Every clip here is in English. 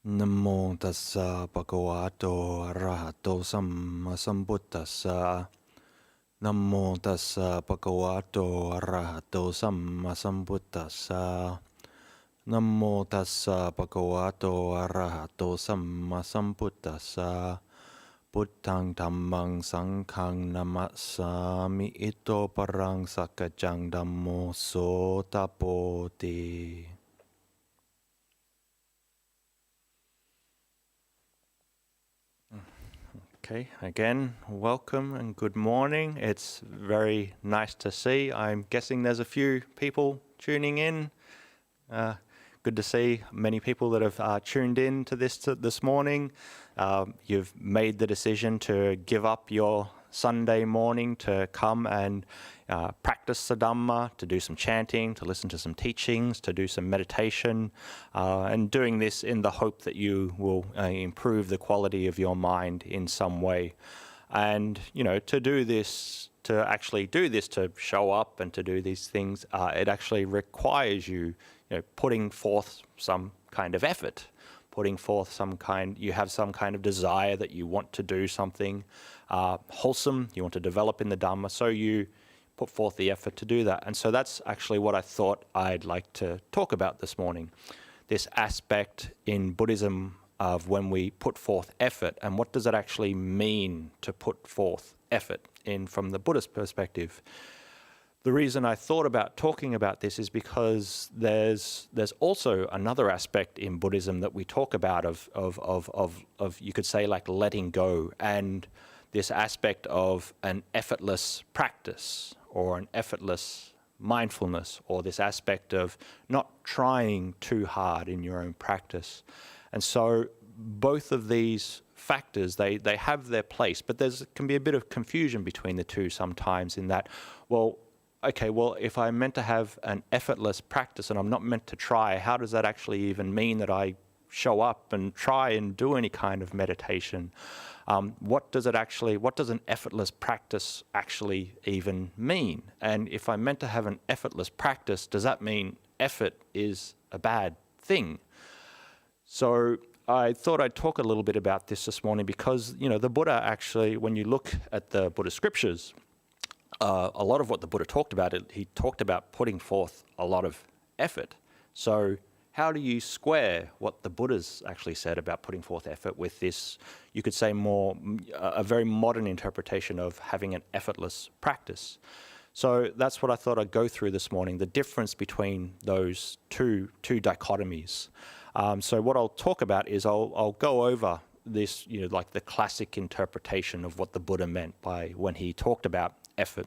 Namo tassa bhagavato arahato sammasambuddhassa. Namo tassa bhagavato arahato sammasambuddhassa. Namo tassa bhagavato arahato sammasambuddhassa. Buddhang dhammang sanghang namasami ito parang sakajang dhammo sotapoti. Okay, again, welcome and good morning. It's very nice to see. I'm guessing there's a few people tuning in. Good to see many people that have tuned in to this morning. You've made the decision to give up your Sunday morning to come and practice the Dhamma, to do some chanting, to listen to some teachings, to do some meditation, and doing this in the hope that you will improve the quality of your mind in some way. And, you know, to do this, to actually do this, to show up and to do these things, it actually requires you, putting forth some kind of effort, putting forth you have some kind of desire that you want to do something wholesome, you want to develop in the Dhamma, so you put forth the effort to do that. And so that's actually what I thought I'd like to talk about this morning, this aspect in Buddhism of when we put forth effort, and what does it actually mean to put forth effort from the Buddhist perspective. The reason I thought about talking about this is because there's also another aspect in Buddhism that we talk about of you could say like letting go, and this aspect of an effortless practice or an effortless mindfulness, or this aspect of not trying too hard in your own practice. And so both of these factors, they have their place, but can be a bit of confusion between the two sometimes in that, if I'm meant to have an effortless practice and I'm not meant to try, how does that actually even mean that I show up and try and do any kind of meditation? What does an effortless practice actually even mean? And if I'm meant to have an effortless practice, does that mean effort is a bad thing? So I thought I'd talk a little bit about this morning because, the Buddha actually, when you look at the Buddhist scriptures, a lot of what the Buddha talked about, he talked about putting forth a lot of effort. So how do you square what the Buddha's actually said about putting forth effort with this, you could say a very modern interpretation of having an effortless practice? So that's what I thought I'd go through this morning, the difference between those two dichotomies. So what I'll talk about is I'll go over this, like the classic interpretation of what the Buddha meant by when he talked about effort.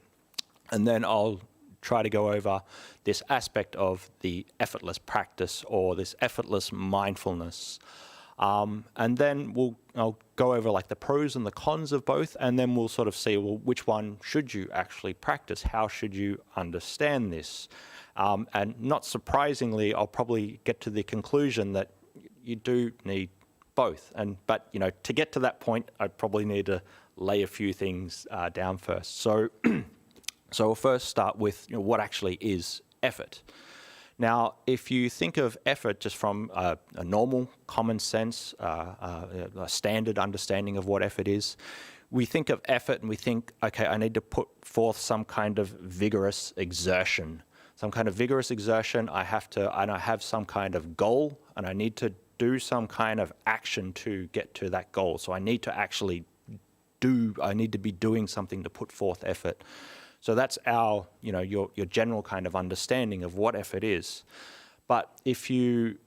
And then I'll try to go over this aspect of the effortless practice or this effortless mindfulness. And then I'll go over like the pros and the cons of both, and then we'll sort of see, well, which one should you actually practice? How should you understand this? And not surprisingly, I'll probably get to the conclusion that you do need both. But to get to that point, I probably need to lay a few things down first. So we'll first start with what actually is effort. Now, if you think of effort just from a normal, common sense, a standard understanding of what effort is, we think of effort and we think, okay, I need to put forth some kind of vigorous exertion. I have some kind of goal, and I need to do some kind of action to get to that goal. So I need to be doing something to put forth effort. So that's our, your general kind of understanding of what effort is. But if you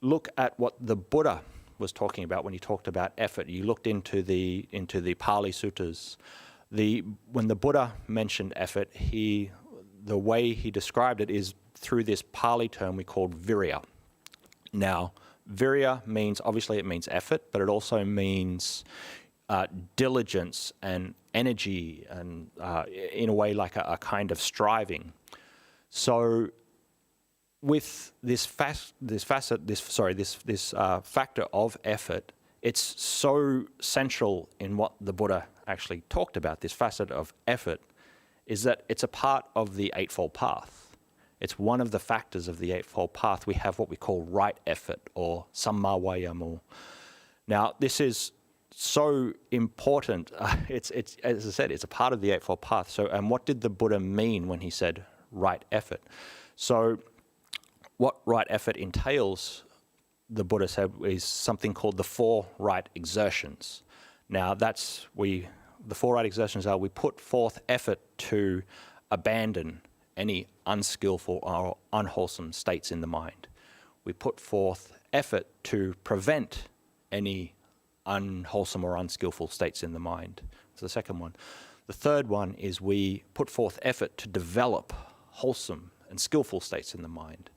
look at what the Buddha was talking about when he talked about effort, you looked into the Pali Suttas. When the Buddha mentioned effort, the way he described it is through this Pali term we called virya. Now, virya means effort, but it also means diligence and energy, and in a way like a kind of striving. So, with this factor of effort, it's so central in what the Buddha actually talked about. This facet of effort is that it's a part of the Eightfold Path. It's one of the factors of the Eightfold Path. We have what we call right effort, or samma vayamo. Now, this is so important. It's as I said, it's a part of the Eightfold Path. So, and what did the Buddha mean when he said right effort? So, what right effort entails, the Buddha said, is something called the four right exertions. Now, the four right exertions are: we put forth effort to abandon any unskillful or unwholesome states in the mind. We put forth effort to prevent any unwholesome or unskillful states in the mind. That's the second one. The third one is we put forth effort to develop wholesome and skillful states in the mind.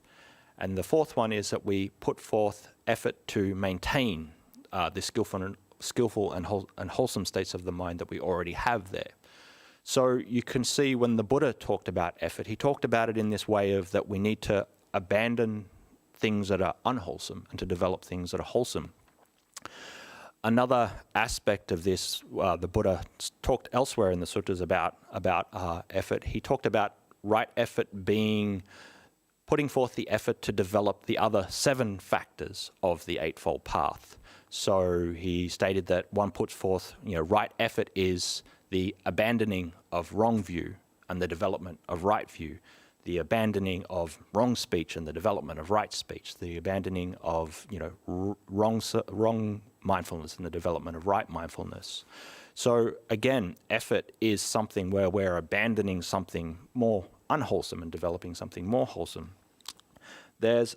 And the fourth one is that we put forth effort to maintain the skillful and wholesome states of the mind that we already have there. So you can see when the Buddha talked about effort, he talked about it in this way of that we need to abandon things that are unwholesome and to develop things that are wholesome. Another aspect of this, the Buddha talked elsewhere in the suttas about effort. He talked about right effort being putting forth the effort to develop the other 7 factors of the Eightfold Path. So he stated that one puts forth, right effort is the abandoning of wrong view and the development of right view, the abandoning of wrong speech and the development of right speech, the abandoning of wrong mindfulness and the development of right mindfulness. So again, effort is something where we're abandoning something more unwholesome and developing something more wholesome. There's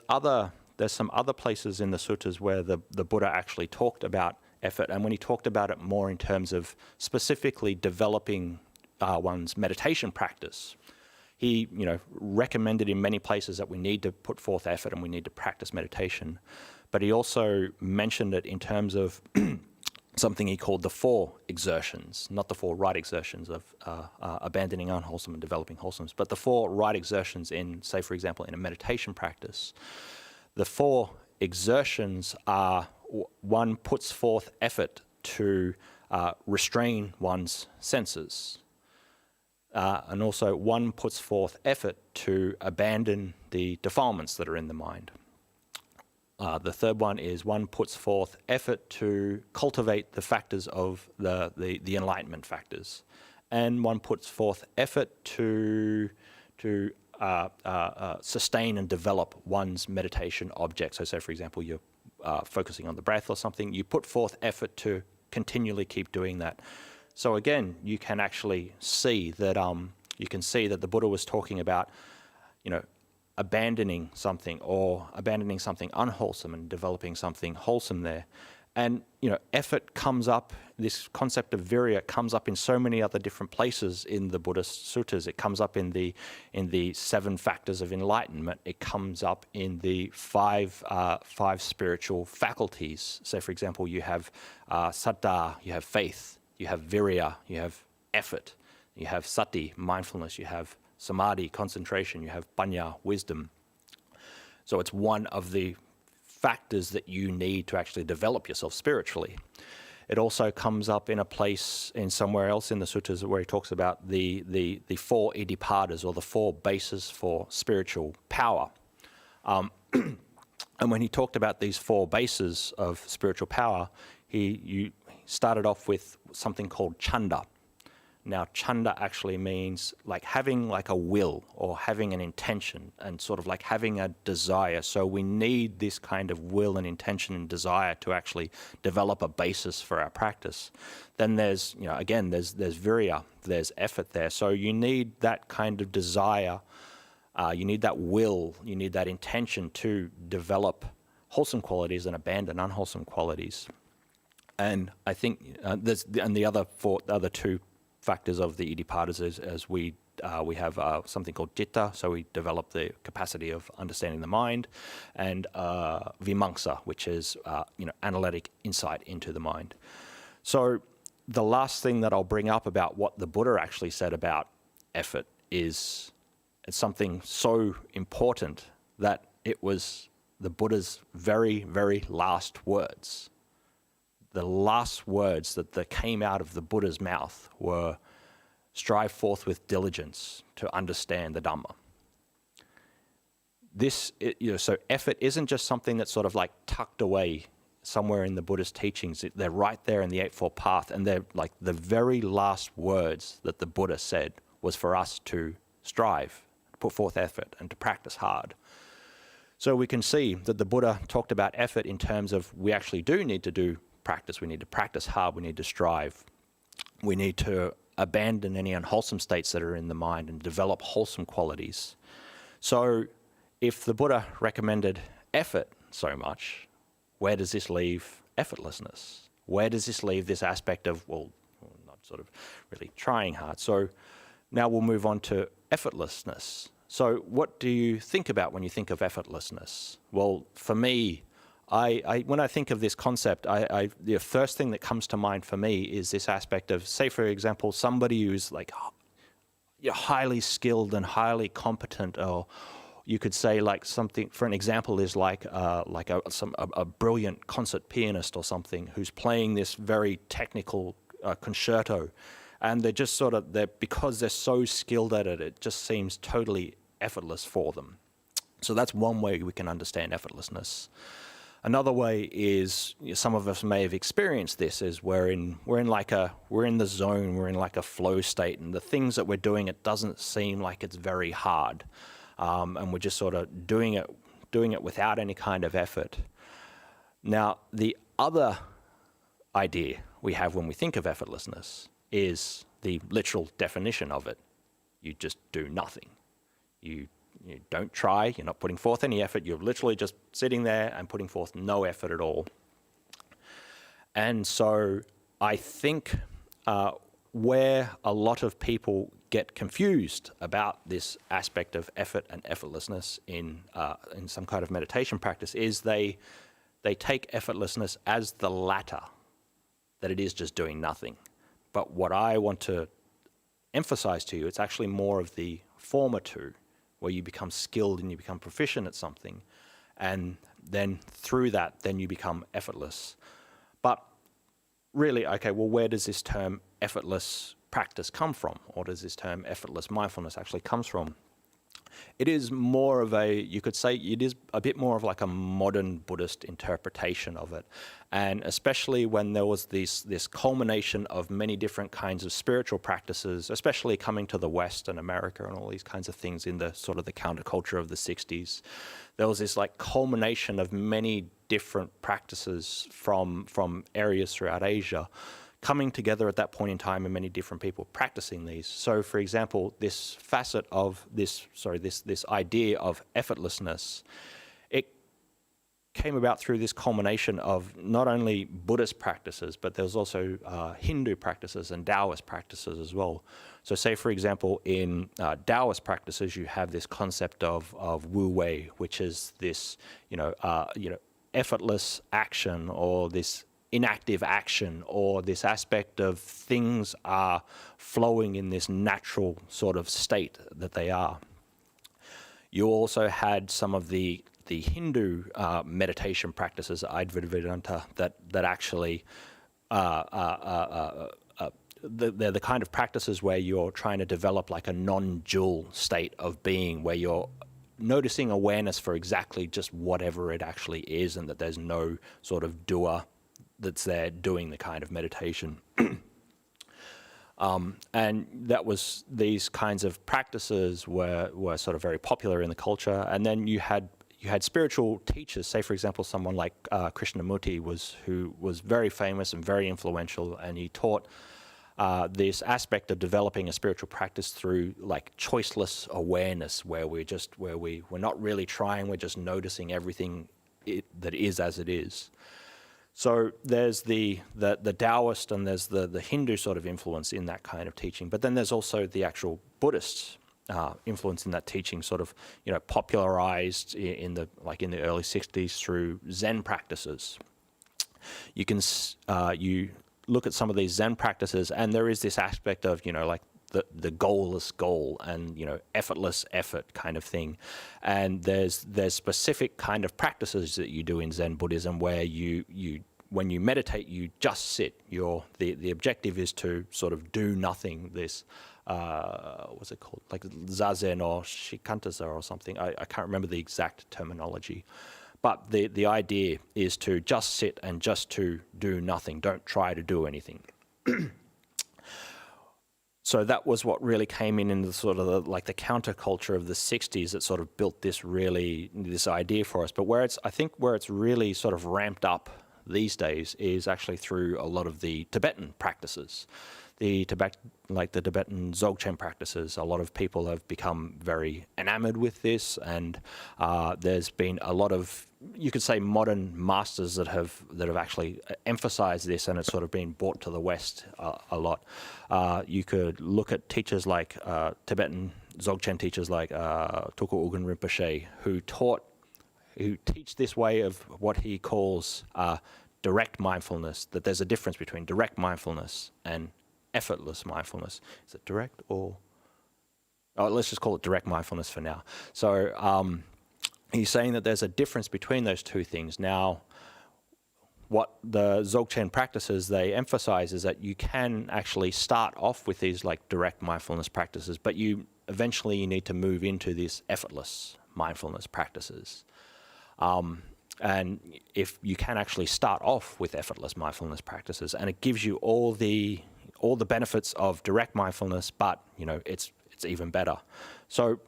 some other places in the suttas where the Buddha actually talked about effort, and when he talked about it more in terms of specifically developing one's meditation practice, he recommended in many places that we need to put forth effort and we need to practice meditation. But he also mentioned it in terms of something he called the 4 exertions, not the 4 right exertions of abandoning unwholesome and developing wholesomes, but the 4 right exertions in, say, for example, in a meditation practice. The 4 exertions are: one puts forth effort to restrain one's senses. And also one puts forth effort to abandon the defilements that are in the mind. The third one is one puts forth effort to cultivate the factors of the enlightenment factors. And one puts forth effort to sustain and develop one's meditation object. So say, for example, you're focusing on the breath or something, you put forth effort to continually keep doing that. So again, you can actually see that the Buddha was talking about, abandoning something unwholesome and developing something wholesome there. And, effort comes up, this concept of virya comes up in so many other different places in the Buddhist suttas. It comes up in the 7 factors of enlightenment. It comes up in the 5 spiritual faculties. So, for example, you have saddha, you have faith, you have virya, you have effort, you have sati, mindfulness, you have samadhi, concentration, you have panya, wisdom. So it's one of the factors that you need to actually develop yourself spiritually. It also comes up in a place in somewhere else in the suttas where he talks about the 4 iddhipadas, or the 4 bases for spiritual power. And when he talked about these 4 bases of spiritual power, you started off with something called chanda. Now, chanda actually means like having like a will or having an intention and sort of like having a desire. So we need this kind of will and intention and desire to actually develop a basis for our practice. Then there's, there's virya, there's effort there. So you need that kind of desire, you need that will, you need that intention to develop wholesome qualities and abandon unwholesome qualities. And I think the other 2 factors of the iddhipadas is, as we have something called citta, so we develop the capacity of understanding the mind, and vimamsa, which is analytic insight into the mind. So the last thing that I'll bring up about what the Buddha actually said about effort is it's something so important that it was the Buddha's very, very last words. The last words that came out of the Buddha's mouth were, "Strive forth with diligence to understand the Dhamma." so effort isn't just something that's sort of like tucked away somewhere in the Buddhist teachings. They're right there in the Eightfold Path, and they're like the very last words that the Buddha said was for us to strive, put forth effort, and to practice hard. So we can see that the Buddha talked about effort in terms of we actually do need to do practice. We need to practice hard. We need to strive. We need to abandon any unwholesome states that are in the mind and develop wholesome qualities. So if the Buddha recommended effort so much, where does this leave effortlessness? Where does this leave this aspect of, well, not sort of really trying hard? So now we'll move on to effortlessness. So what do you think about when you think of effortlessness? Well, for me, when I think of this concept, the first thing that comes to mind for me is this aspect of, say, for example, somebody who's like highly skilled and highly competent, or you could say like something, for an example, is like a brilliant concert pianist or something who's playing this very technical concerto, and they're just because they're so skilled at it, it just seems totally effortless for them. So that's one way we can understand effortlessness. Another way is, some of us may have experienced this, is we're in the zone, we're in like a flow state, and the things that we're doing, it doesn't seem like it's very hard, and we're just sort of doing it without any kind of effort. Now, the other idea we have when we think of effortlessness is the literal definition of it. You just do nothing. You don't try, you're not putting forth any effort, you're literally just sitting there and putting forth no effort at all. And so I think where a lot of people get confused about this aspect of effort and effortlessness in some kind of meditation practice is they take effortlessness as the latter, that it is just doing nothing. But what I want to emphasize to you, it's actually more of the former two, where you become skilled and you become proficient at something, and then through that, then you become effortless. But really, okay, well, where does this term effortless practice come from? Or does this term effortless mindfulness actually comes from? It is more of you could say it is a bit more of like a modern Buddhist interpretation of it. And especially when there was this culmination of many different kinds of spiritual practices, especially coming to the West and America and all these kinds of things in the sort of the counterculture of the 60s. There was this like culmination of many different practices from areas throughout Asia coming together at that point in time, and many different people practicing these. So, for example, this facet of this idea of effortlessness, it came about through this culmination of not only Buddhist practices, but there's also Hindu practices and Taoist practices as well. So, say, for example, in Taoist practices, you have this concept of wu wei, which is this, effortless action, or this inactive action, or this aspect of things are flowing in this natural sort of state that they are. You also had some of the Hindu meditation practices, Advaita Vedanta, that actually they're the kind of practices where you're trying to develop like a non-dual state of being, where you're noticing awareness for exactly just whatever it actually is, and that there's no sort of doer that's there doing the kind of meditation. And that was, these kinds of practices were sort of very popular in the culture. And then you had spiritual teachers, say for example someone like Krishnamurti who was very famous and very influential, and he taught this aspect of developing a spiritual practice through like choiceless awareness, where we're not really trying, we're just noticing everything that is as it is. So there's the Taoist and there's the Hindu sort of influence in that kind of teaching, but then there's also the actual Buddhist influence in that teaching, sort of popularized in the early 60s through Zen practices. You can you look at some of these Zen practices, and there is this aspect of like the goalless goal and effortless effort kind of thing. And there's specific kind of practices that you do in Zen Buddhism where you when you meditate, you just sit. The objective is to sort of do nothing, this what's it called? Like zazen or shikantaza or something. I can't remember the exact terminology. But the idea is to just sit and just to do nothing. Don't try to do anything. So that was what really came in the sort of the counterculture of the 60s that sort of built this idea for us. But where it's really sort of ramped up these days is actually through a lot of the Tibetan practices. The Tibetan Dzogchen practices. A lot of people have become very enamored with this, and there's been a lot of, you could say, modern masters that have actually emphasized this, and it's sort of been brought to the West a lot. You could look at teachers like Tibetan Dzogchen teachers like Tulku Urgyen Rinpoche, who teach this way of what he calls direct mindfulness. That there's a difference between direct mindfulness and effortless mindfulness. Is it direct or? Oh, let's just call it direct mindfulness for now. So he's saying that there's a difference between those two things. Now, what the Dzogchen practices, they emphasize is that you can actually start off with these like direct mindfulness practices, but eventually you need to move into these effortless mindfulness practices. And if you can actually start off with effortless mindfulness practices, and it gives you all the benefits of direct mindfulness, but it's even better. So,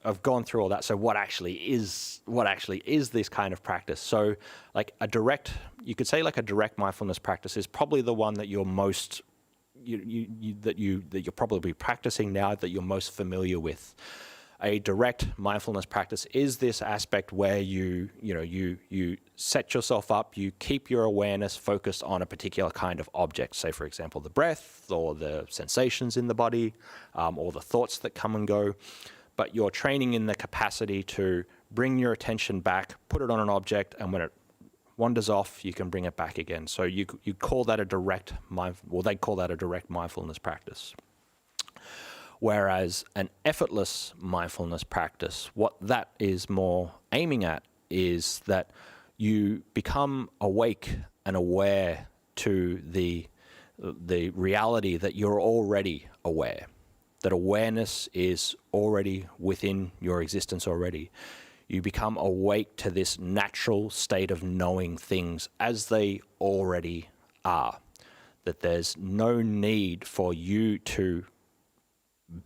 I've gone through all that. So what actually is this kind of practice? So like you could say like a direct mindfulness practice is probably the one that you're most that you're probably practicing now, that you're most familiar with. A direct mindfulness practice is this aspect where you set yourself up, you keep your awareness focused on a particular kind of object, say for example the breath or the sensations in the body, or the thoughts that come and go, but you're training in the capacity to bring your attention back, put it on an object, and when it wanders off, you can bring it back again. So you call that they call that a direct mindfulness practice. Whereas an effortless mindfulness practice, what that is more aiming at is that you become awake and aware to the reality that you're already aware, that awareness is already within your existence already. You become awake to this natural state of knowing things as they already are, that there's no need for you to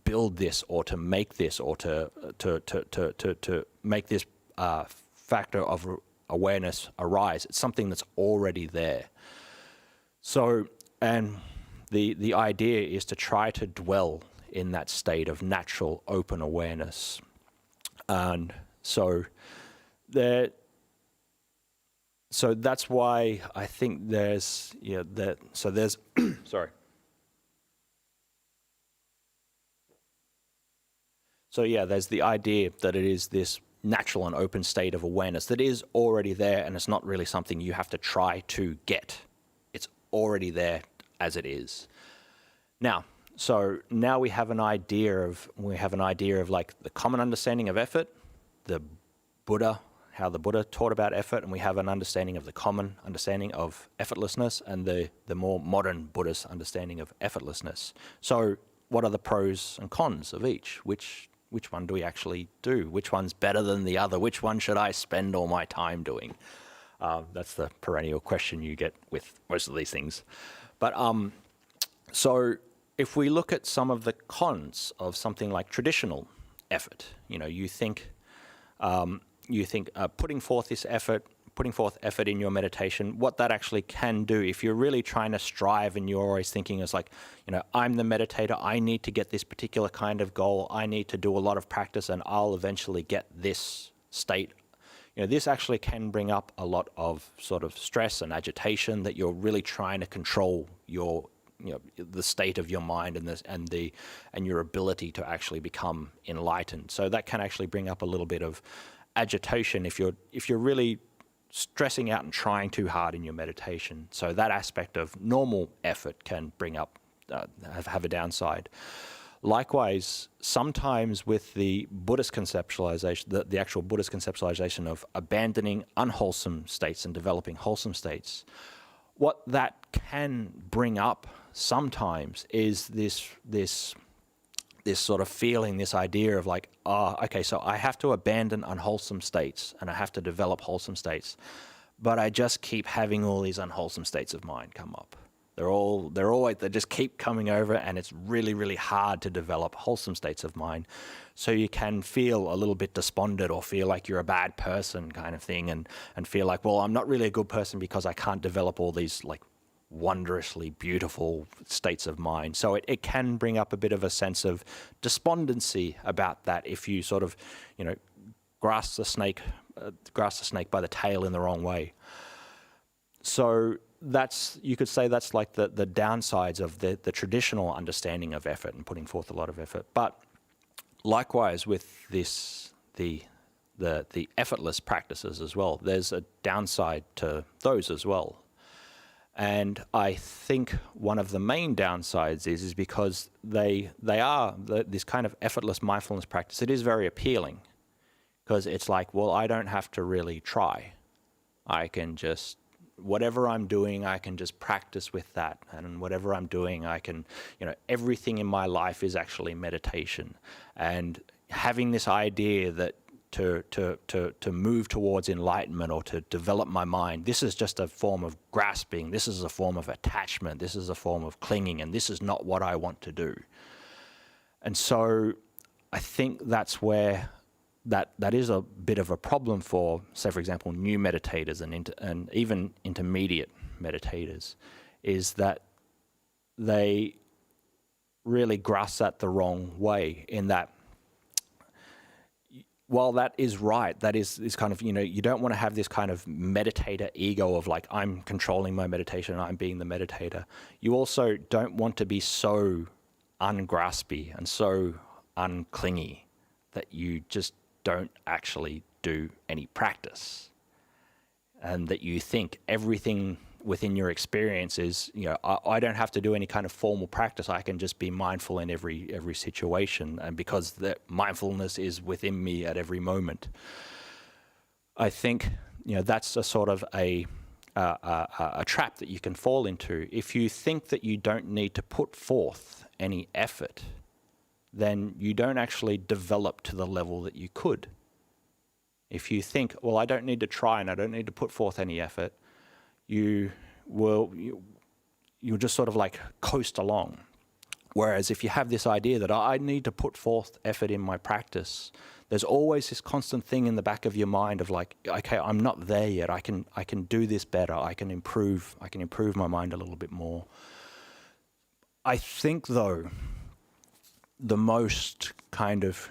build this or to make this or to make this factor of awareness arise. It's something that's already there. So, and the idea is to try to dwell in that state of natural open awareness. And so that's why I think there's sorry. So yeah, there's the idea that it is this natural and open state of awareness that is already there, and it's not really something you have to try to get. It's already there as it is. Now we have an idea of like the common understanding of effort, the Buddha, how the Buddha taught about effort, and we have an understanding of the common understanding of effortlessness and the more modern Buddhist understanding of effortlessness. So what are the pros and cons of each? Which one do we actually do? Which one's better than the other? Which one should I spend all my time doing? That's the perennial question you get with most of these things. But so if we look at some of the cons of something like traditional effort, you think putting forth effort in your meditation, what that actually can do, if you're really trying to strive and you're always thinking as like, I'm the meditator, I need to get this particular kind of goal, I need to do a lot of practice and I'll eventually get this state. This actually can bring up a lot of sort of stress and agitation, that you're really trying to control your, the state of your mind and your ability to actually become enlightened. So that can actually bring up a little bit of agitation if you're really stressing out and trying too hard in your meditation. So that aspect of normal effort can bring up, have a downside. Likewise, sometimes with the Buddhist conceptualization, the actual Buddhist conceptualization of abandoning unwholesome states and developing wholesome states, what that can bring up sometimes is this sort of feeling, this idea of like, okay, so I have to abandon unwholesome states and I have to develop wholesome states, but I just keep having all these unwholesome states of mind come up. They just keep coming over, and it's really, really hard to develop wholesome states of mind. So you can feel a little bit despondent or feel like you're a bad person kind of thing, and feel like, well, I'm not really a good person because I can't develop all these like wondrously beautiful states of mind. So it can bring up a bit of a sense of despondency about that if you sort of, grasp the snake by the tail in the wrong way. So you could say that's like the downsides of the traditional understanding of effort and putting forth a lot of effort. But likewise with the effortless practices as well, there's a downside to those as well. And I think one of the main downsides is because they are this kind of effortless mindfulness practice. It is very appealing because it's like, well, I don't have to really try. I can just, whatever I'm doing, I can just practice with that. And whatever I'm doing, I can, everything in my life is actually meditation. And having this idea that to move towards enlightenment or to develop my mind, this is just a form of grasping, this is a form of attachment, this is a form of clinging, and this is not what I want to do. And so I think that's where that is a bit of a problem for, say, for example, new meditators and even intermediate meditators, is that they really grasp that the wrong way, in that while that is right, that is kind of, you don't want to have this kind of meditator ego of like, I'm controlling my meditation and I'm being the meditator. You also don't want to be so ungraspy and so unclingy that you just don't actually do any practice, and that you think everything within your experience is, I don't have to do any kind of formal practice. I can just be mindful in every situation, and because the mindfulness is within me at every moment. I think that's a sort of a trap that you can fall into. If you think that you don't need to put forth any effort, then you don't actually develop to the level that you could. If you think, well, I don't need to try and I don't need to put forth any effort, you'll just sort of like coast along. Whereas if you have this idea that I need to put forth effort in my practice, there's always this constant thing in the back of your mind of like, okay, I'm not there yet. I can do this better. I can improve my mind a little bit more. I think though, the most kind of,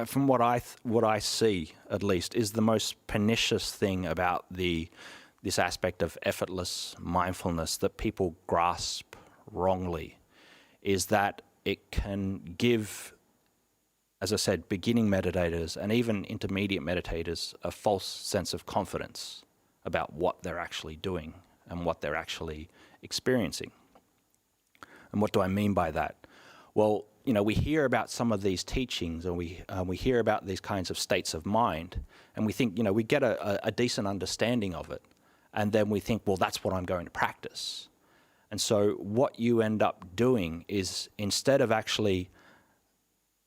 from what I see at least, is the most pernicious thing about this aspect of effortless mindfulness that people grasp wrongly, is that it can give, as I said, beginning meditators and even intermediate meditators a false sense of confidence about what they're actually doing and what they're actually experiencing. And what do I mean by that? Well, we hear about some of these teachings, and we hear about these kinds of states of mind, and we think, we get a decent understanding of it. And then we think, well, that's what I'm going to practice. And so what you end up doing is, instead of actually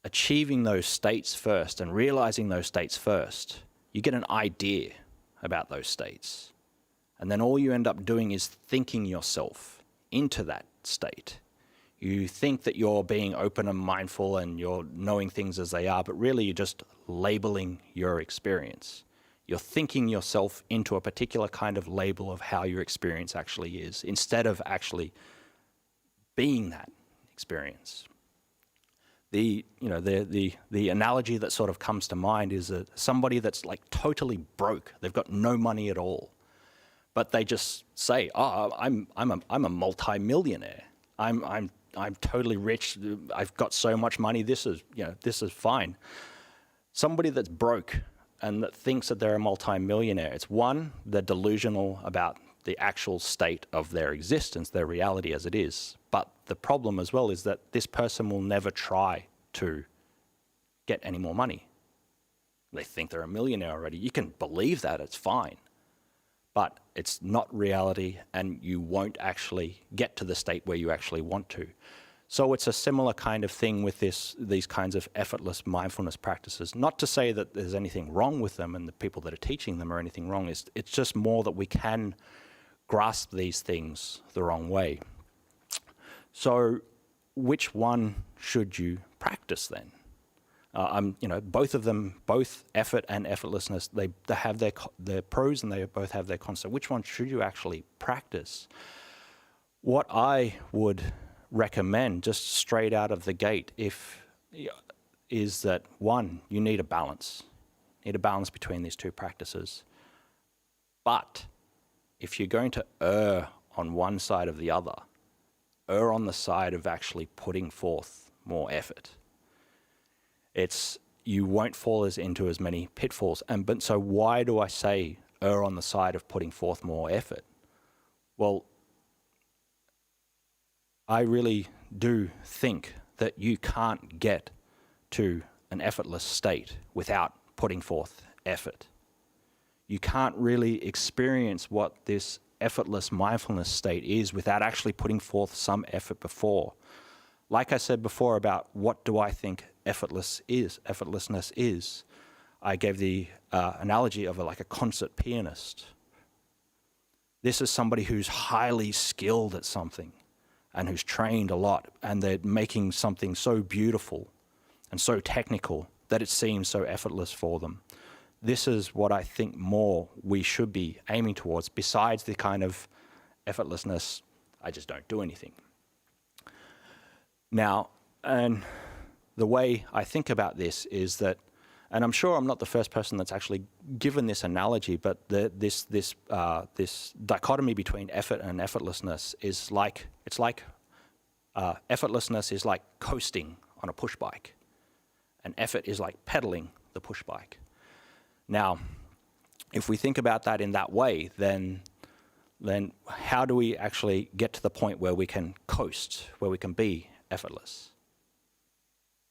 achieving those states first and realizing those states first, you get an idea about those states. And then all you end up doing is thinking yourself into that state. You think that you're being open and mindful and you're knowing things as they are, but really you're just labeling your experience. You're thinking yourself into a particular kind of label of how your experience actually is, instead of actually being that experience. The analogy that sort of comes to mind is somebody that's like totally broke. They've got no money at all, but they just say, "Oh, I'm a multi-millionaire. I'm totally rich. I've got so much money. This is fine." Somebody that's broke and that thinks that they're a multi-millionaire, it's one, they're delusional about the actual state of their existence, their reality as it is. But the problem as well is that this person will never try to get any more money. They think they're a millionaire already. You can believe that, it's fine. but it's not reality, and you won't actually get to the state where you actually want to. So it's a similar kind of thing with these kinds of effortless mindfulness practices. Not to say that there's anything wrong with them and the people that are teaching them are anything wrong. It's just more that we can grasp these things the wrong way. So which one should you practice then? Both of them, both effort and effortlessness, they have their pros and they both have their cons. So which one should you actually practice? What I would recommend, just straight out of the gate, is that one, you need a balance. You need a balance between these two practices. But if you're going to err on one side or the other, err on the side of actually putting forth more effort. You won't fall into as many pitfalls. But so why do I say err on the side of putting forth more effort? Well, I really do think that you can't get to an effortless state without putting forth effort. You can't really experience what this effortless mindfulness state is without actually putting forth some effort before. Like I said before about what do I think effortlessness is, I gave the analogy of like a concert pianist. This is somebody who's highly skilled at something and who's trained a lot, and they're making something so beautiful and so technical that it seems so effortless for them. This is what I think more we should be aiming towards, besides the kind of effortlessness, I just don't do anything. Now, and the way I think about this is that, and I'm sure I'm not the first person that's actually given this analogy, but this dichotomy between effort and effortlessness is effortlessness is like coasting on a push bike, and effort is like pedaling the push bike. Now, if we think about that in that way, then how do we actually get to the point where we can coast, where we can be effortless?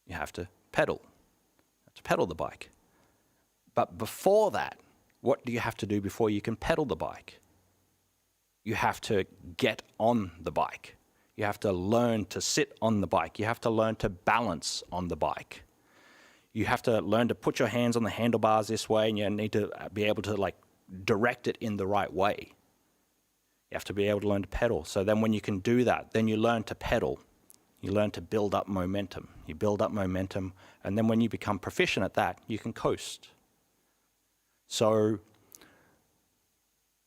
You have to pedal. You have to pedal the bike. But before that, what do you have to do before you can pedal the bike? You have to get on the bike. You have to learn to sit on the bike. You have to learn to balance on the bike. You have to learn to put your hands on the handlebars this way, and you need to be able to direct it in the right way. You have to be able to learn to pedal. So then when you can do that, then you learn to pedal. You learn to build up momentum. You build up momentum, and then when you become proficient at that, you can coast. So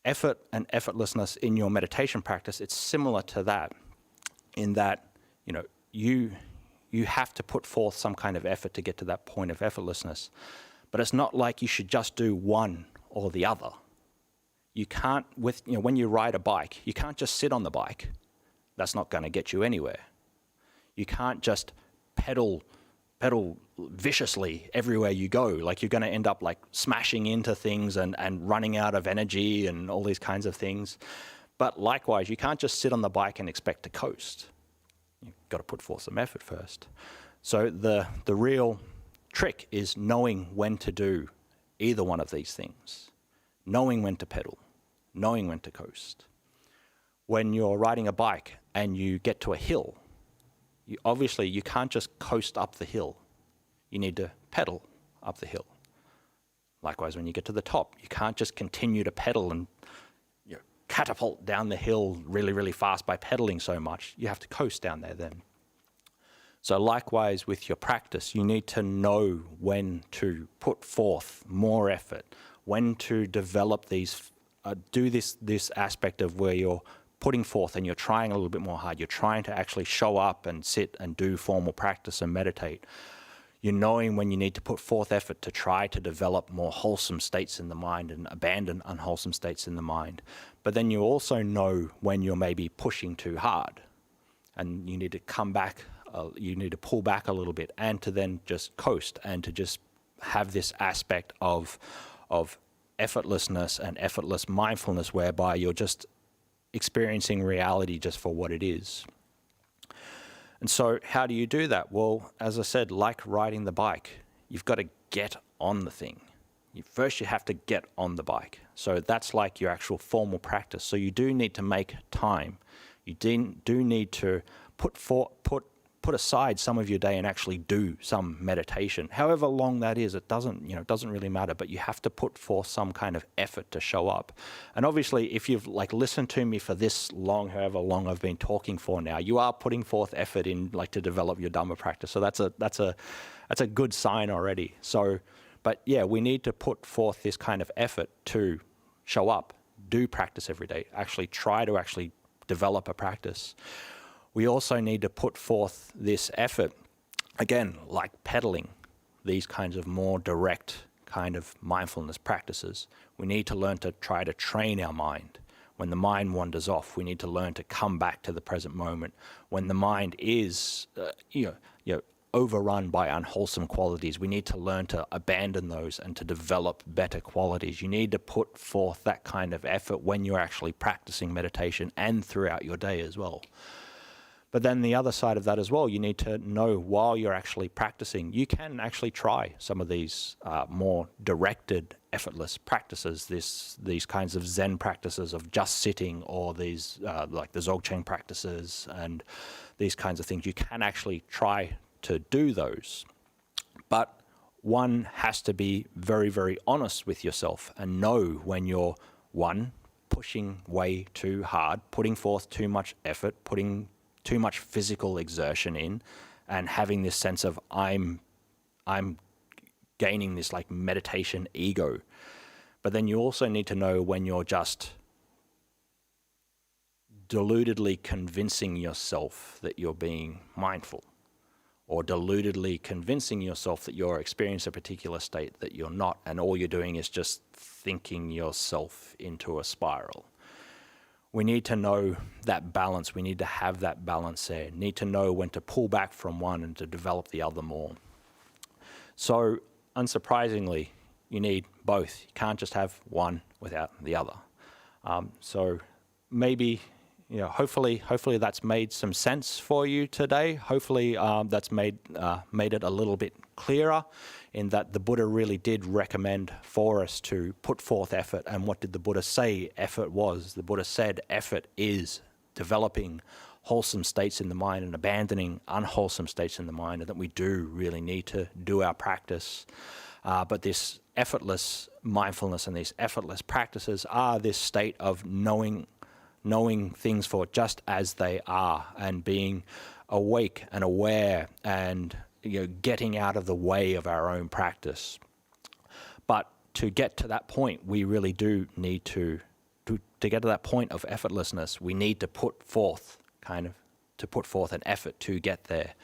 effort and effortlessness in your meditation practice, it's similar to that, in that, you have to put forth some kind of effort to get to that point of effortlessness. But it's not like you should just do one or the other. You can't, when you ride a bike, you can't just sit on the bike. That's not going to get you anywhere. You can't just pedal viciously everywhere you go. Like, you're going to end up smashing into things and running out of energy and all these kinds of things. But likewise, you can't just sit on the bike and expect to coast. You've got to put forth some effort first. So the real trick is knowing when to do either one of these things. Knowing when to pedal, knowing when to coast. When you're riding a bike and you get to a hill, you can't just coast up the hill. You need to pedal up the hill. Likewise, when you get to the top, you can't just continue to pedal and catapult down the hill really, really fast by pedaling so much. You have to coast down there then. So likewise with your practice, you need to know when to put forth more effort, when to develop these, do this aspect of where you're putting forth and you're trying a little bit more hard. You're trying to actually show up and sit and do formal practice and meditate. You're knowing when you need to put forth effort to try to develop more wholesome states in the mind and abandon unwholesome states in the mind. But then you also know when you're maybe pushing too hard and you need to come back, you need to pull back a little bit and to then just coast and to just have this aspect of effortlessness and effortless mindfulness whereby you're just experiencing reality just for what it is. And so how do you do that? Well, as I said, like riding the bike, you've got to get on the thing. first you have to get on the bike. So that's like your actual formal practice. So you do need to make time. You do need to put aside some of your day and actually do some meditation. However long that is, it doesn't really matter, but you have to put forth some kind of effort to show up. And obviously, if you've listened to me for this long, however long I've been talking for now, you are putting forth effort in to develop your Dhamma practice. So that's a good sign already. So, but yeah, we need to put forth this kind of effort to show up, do practice every day, try to develop a practice. We also need to put forth this effort, again, like pedaling, these kinds of more direct kind of mindfulness practices. We need to learn to try to train our mind. When the mind wanders off, we need to learn to come back to the present moment. When the mind is, overrun by unwholesome qualities, we need to learn to abandon those and to develop better qualities. You need to put forth that kind of effort when you're actually practicing meditation and throughout your day as well. But then the other side of that as well, you need to know while you're actually practicing, you can actually try some of these more directed, effortless practices, these kinds of Zen practices of just sitting, or these like the Dzogchen practices and these kinds of things. You can actually try to do those. But one has to be very, very honest with yourself and know when you're, one, pushing way too hard, putting forth too much effort, putting too much physical exertion in, and having this sense of I'm gaining this meditation ego. But then you also need to know when you're just deludedly convincing yourself that you're being mindful, or deludedly convincing yourself that you're experiencing a particular state that you're not, and all you're doing is just thinking yourself into a spiral. We need to know that balance. We need to have that balance there. Need to know when to pull back from one and to develop the other more. So, unsurprisingly, you need both. You can't just have one without the other. So maybe, hopefully that's made some sense for you today. Hopefully that's made it a little bit clearer, in that the Buddha really did recommend for us to put forth effort. And what did the Buddha say effort was? The Buddha said effort is developing wholesome states in the mind and abandoning unwholesome states in the mind, and that we do really need to do our practice. But this effortless mindfulness and these effortless practices are this state of knowing things for just as they are, and being awake and aware, and getting out of the way of our own practice. But to get to that point, we really do need to get to that point of effortlessness. We need to put forth an effort to get there.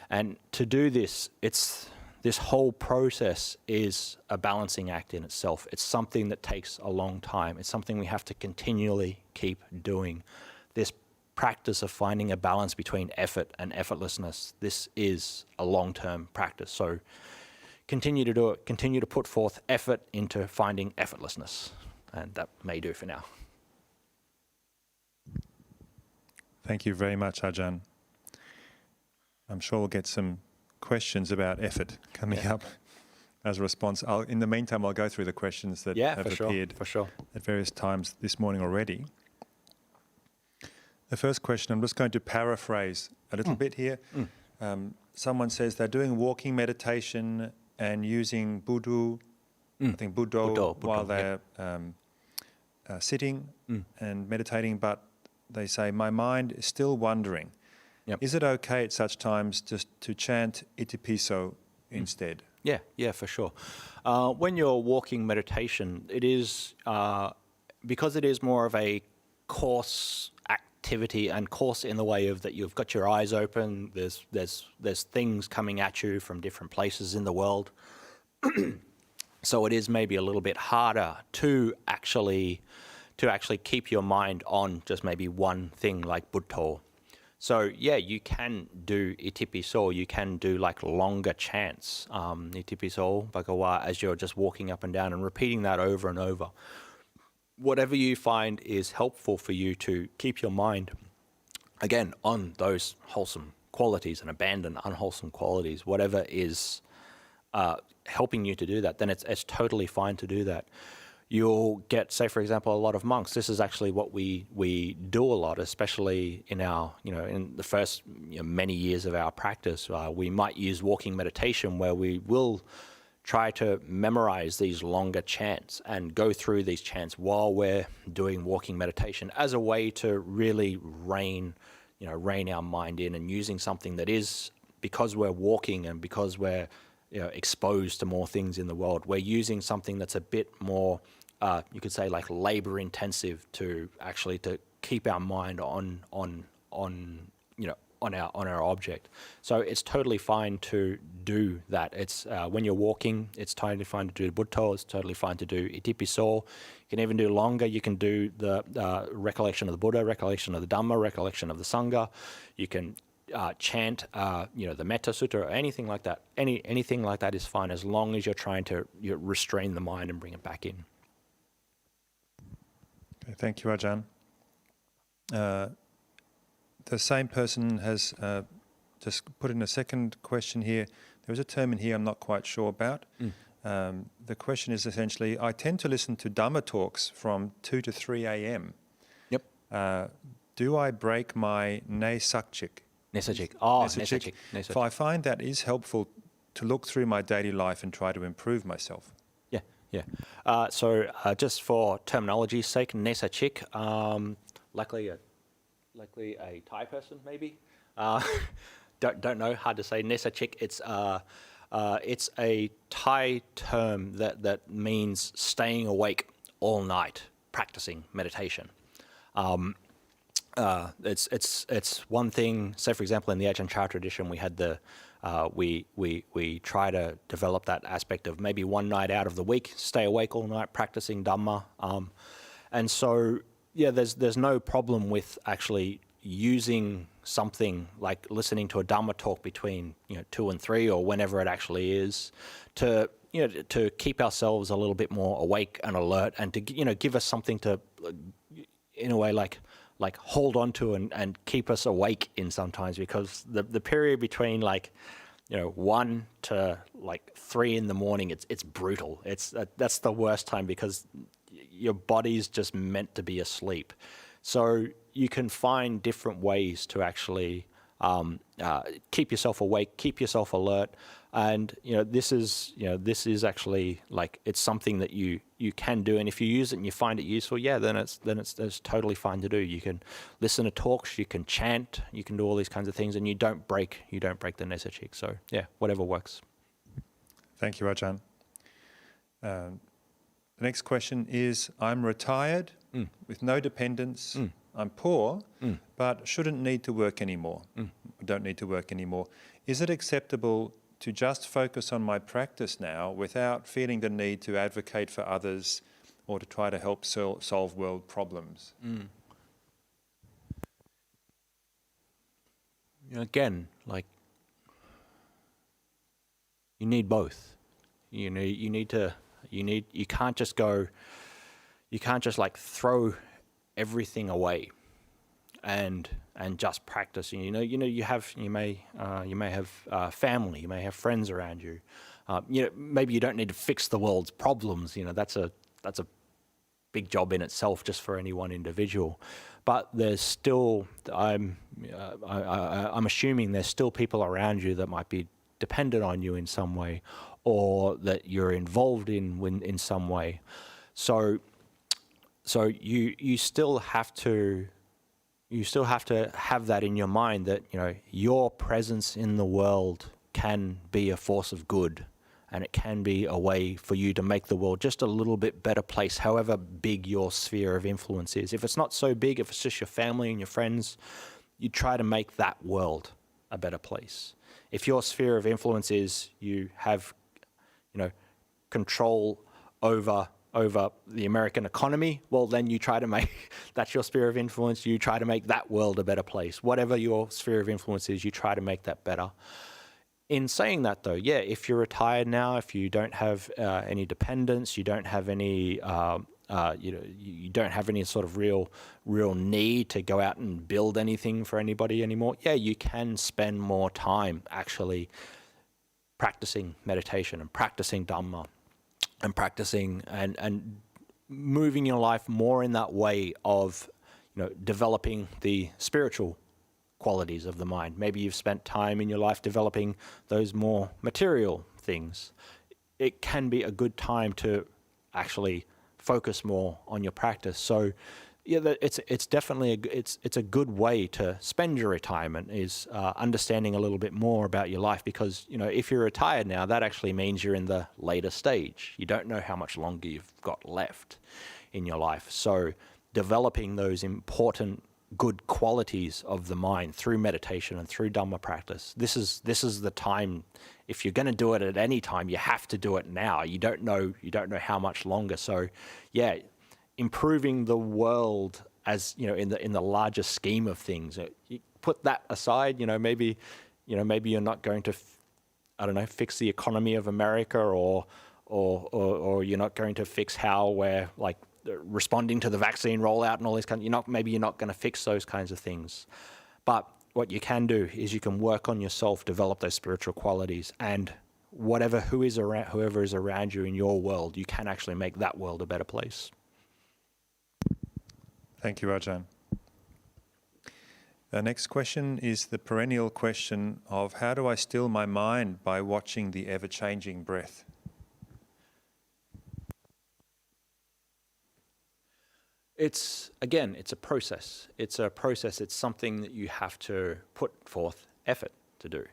And to do this, this whole process is a balancing act in itself. It's something that takes a long time. It's something we have to continually keep doing. This practice of finding a balance between effort and effortlessness, this is a long-term practice. So continue to do it. Continue to put forth effort into finding effortlessness. And that may do for now. Thank you very much, Ajahn. I'm sure we'll get some questions about effort coming up as a response. In the meantime, I'll go through the questions that have appeared at various times this morning already. The first question, I'm just going to paraphrase a little bit here. Someone says they're doing walking meditation and using Buddha, I think Buddha while they're sitting and meditating, but they say, my mind is still wandering. Is it okay at such times just to chant Itipiso instead? Yeah, for sure. When you're walking meditation, it is, because it is more of a course activity, and course in the way of that you've got your eyes open, there's things coming at you from different places in the world. So it is maybe a little bit harder to actually keep your mind on just maybe one thing like Buddha. So yeah, you can do Itipiso, you can do longer chants, Itipiso, Bhagawa, as you're just walking up and down and repeating that over and over. Whatever you find is helpful for you to keep your mind, again, on those wholesome qualities and abandon unwholesome qualities, whatever is helping you to do that, then it's totally fine to do that. You'll get, say, for example, a lot of monks. This is actually what we do a lot, especially in our, in the first many years of our practice. We might use walking meditation, where we will try to memorize these longer chants and go through these chants while we're doing walking meditation as a way to really rein our mind in, and using something that is, because we're walking and because we're exposed to more things in the world, we're using something that's a bit more, you could say, like labor intensive to keep our mind on our object. So it's totally fine to do that. It's when you're walking, it's totally fine to do Buddha. It's totally fine to do Itipiso. You can even do longer. You can do the recollection of the Buddha, recollection of the Dhamma, recollection of the Sangha. You can chant, the Metta Sutta or anything like that. Anything like that is fine, as long as you're trying to restrain the mind and bring it back in. Okay, thank you, Ajahn. The same person has just put in a second question here. There was a term in here I'm not quite sure about. The question is essentially, I tend to listen to Dhamma talks from 2 to 3 a.m. Yep. Do I break my nesachik? Nesachik. So I find that is helpful to look through my daily life and try to improve myself. Yeah. So just for terminology's sake, nesachik, likely a Thai person, maybe. Don't know. Hard to say. Nesachik. It's a Thai term that means staying awake all night, practicing meditation. It's one thing. Say, for example, in the Ajahn Chah tradition, we had we try to develop that aspect of maybe one night out of the week, stay awake all night practicing Dhamma, and so. Yeah, there's no problem with actually using something like listening to a Dhamma talk between 2 and 3 or whenever it actually is, to to keep ourselves a little bit more awake and alert, and to give us something to, in a way, like hold on to and keep us awake in sometimes, because the period between 1 to 3 in the morning, it's brutal. That's the worst time, because your body's just meant to be asleep. So you can find different ways to actually keep yourself awake, keep yourself alert, and this is actually it's something that you can do, and if you use it and you find it useful, then it's totally fine to do. You can listen to talks, you can chant, you can do all these kinds of things, and you don't break the nesachik. So whatever works. Thank you, Ajahn. The next question is, I'm retired with no dependents. I'm poor, but shouldn't need to work anymore. Don't need to work anymore. Is it acceptable to just focus on my practice now without feeling the need to advocate for others or to try to help solve world problems? Again, you need both. You can't just throw everything away and just practice. You may have family, you may have friends around you. Maybe you don't need to fix the world's problems. That's a big job in itself, just for any one individual. But there's still, I'm assuming there's still people around you that might be dependent on you in some way, or that you're involved in some way. So you still have to have that in your mind, that your presence in the world can be a force of good, and it can be a way for you to make the world just a little bit better place, however big your sphere of influence is. If it's not so big, if it's just your family and your friends, you try to make that world a better place. If your sphere of influence is you have control over the American economy, well, then you try to make, that's your sphere of influence, you try to make that world a better place. Whatever your sphere of influence is, you try to make that better. In saying that, though, if you're retired now, if you don't have any dependents, you don't have any, you don't have any sort of real need to go out and build anything for anybody anymore, you can spend more time actually practicing meditation and practicing Dhamma and practicing and moving your life more in that way of, developing the spiritual qualities of the mind. Maybe you've spent time in your life developing those more material things. It can be a good time to actually focus more on your practice. So yeah, it's definitely it's a good way to spend your retirement, is understanding a little bit more about your life, because if you're retired now, that actually means you're in the later stage. You don't know how much longer you've got left in your life. So developing those important good qualities of the mind through meditation and through Dhamma practice. This is the time. If you're going to do it at any time, you have to do it now. You don't know how much longer. So yeah, improving the world, as in the larger scheme of things. You put that aside. Maybe you're not going to, fix the economy of America, or you're not going to fix how we're responding to the vaccine rollout and all these kinds. Maybe you're not going to fix those kinds of things, but what you can do is you can work on yourself, develop those spiritual qualities, and whoever is around you in your world, you can actually make that world a better place. Thank you, Ajahn. The next question is the perennial question of how do I still my mind by watching the ever-changing breath? It's a process. It's a process. It's something that you have to put forth effort to do.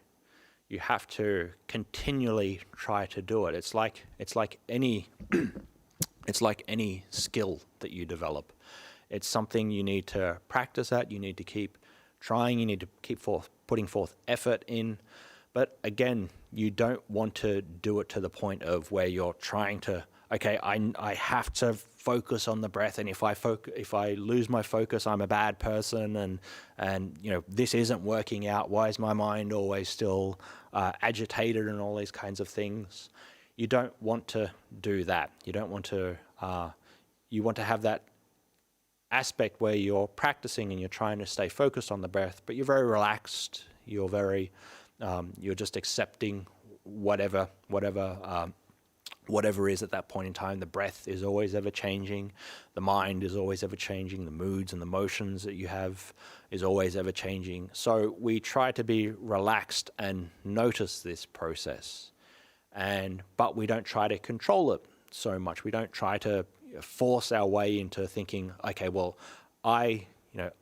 You have to continually try to do it. It's like any skill that you develop. It's something you need to practice at. You need to keep trying. You need to keep putting forth effort in. But again, you don't want to do it to the point of where you're trying to, okay, I have to focus on the breath, and if I lose my focus, I'm a bad person, and this isn't working out. Why is my mind always still agitated and all these kinds of things? You don't want to do that. You don't want to. You want to have that aspect where you're practicing and you're trying to stay focused on the breath, but you're very relaxed. You're just accepting whatever is at that point in time. The breath is always ever changing. The mind is always ever changing. The moods and the emotions that you have is always ever changing. So we try to be relaxed and notice this process, but we don't try to control it so much. We don't try to force our way into thinking, okay, well, I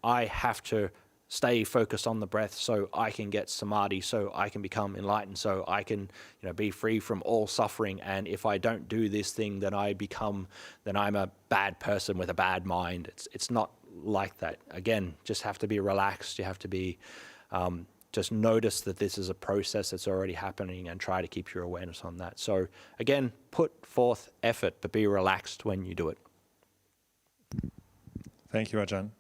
have to stay focused on the breath so I can get samadhi, so I can become enlightened, so I can be free from all suffering. And if I don't do this thing, then I'm a bad person with a bad mind. It's not like that. Again, just have to be relaxed. You have to be just notice that this is a process that's already happening and try to keep your awareness on that. So again, put forth effort, but be relaxed when you do it. Thank you, Ajahn.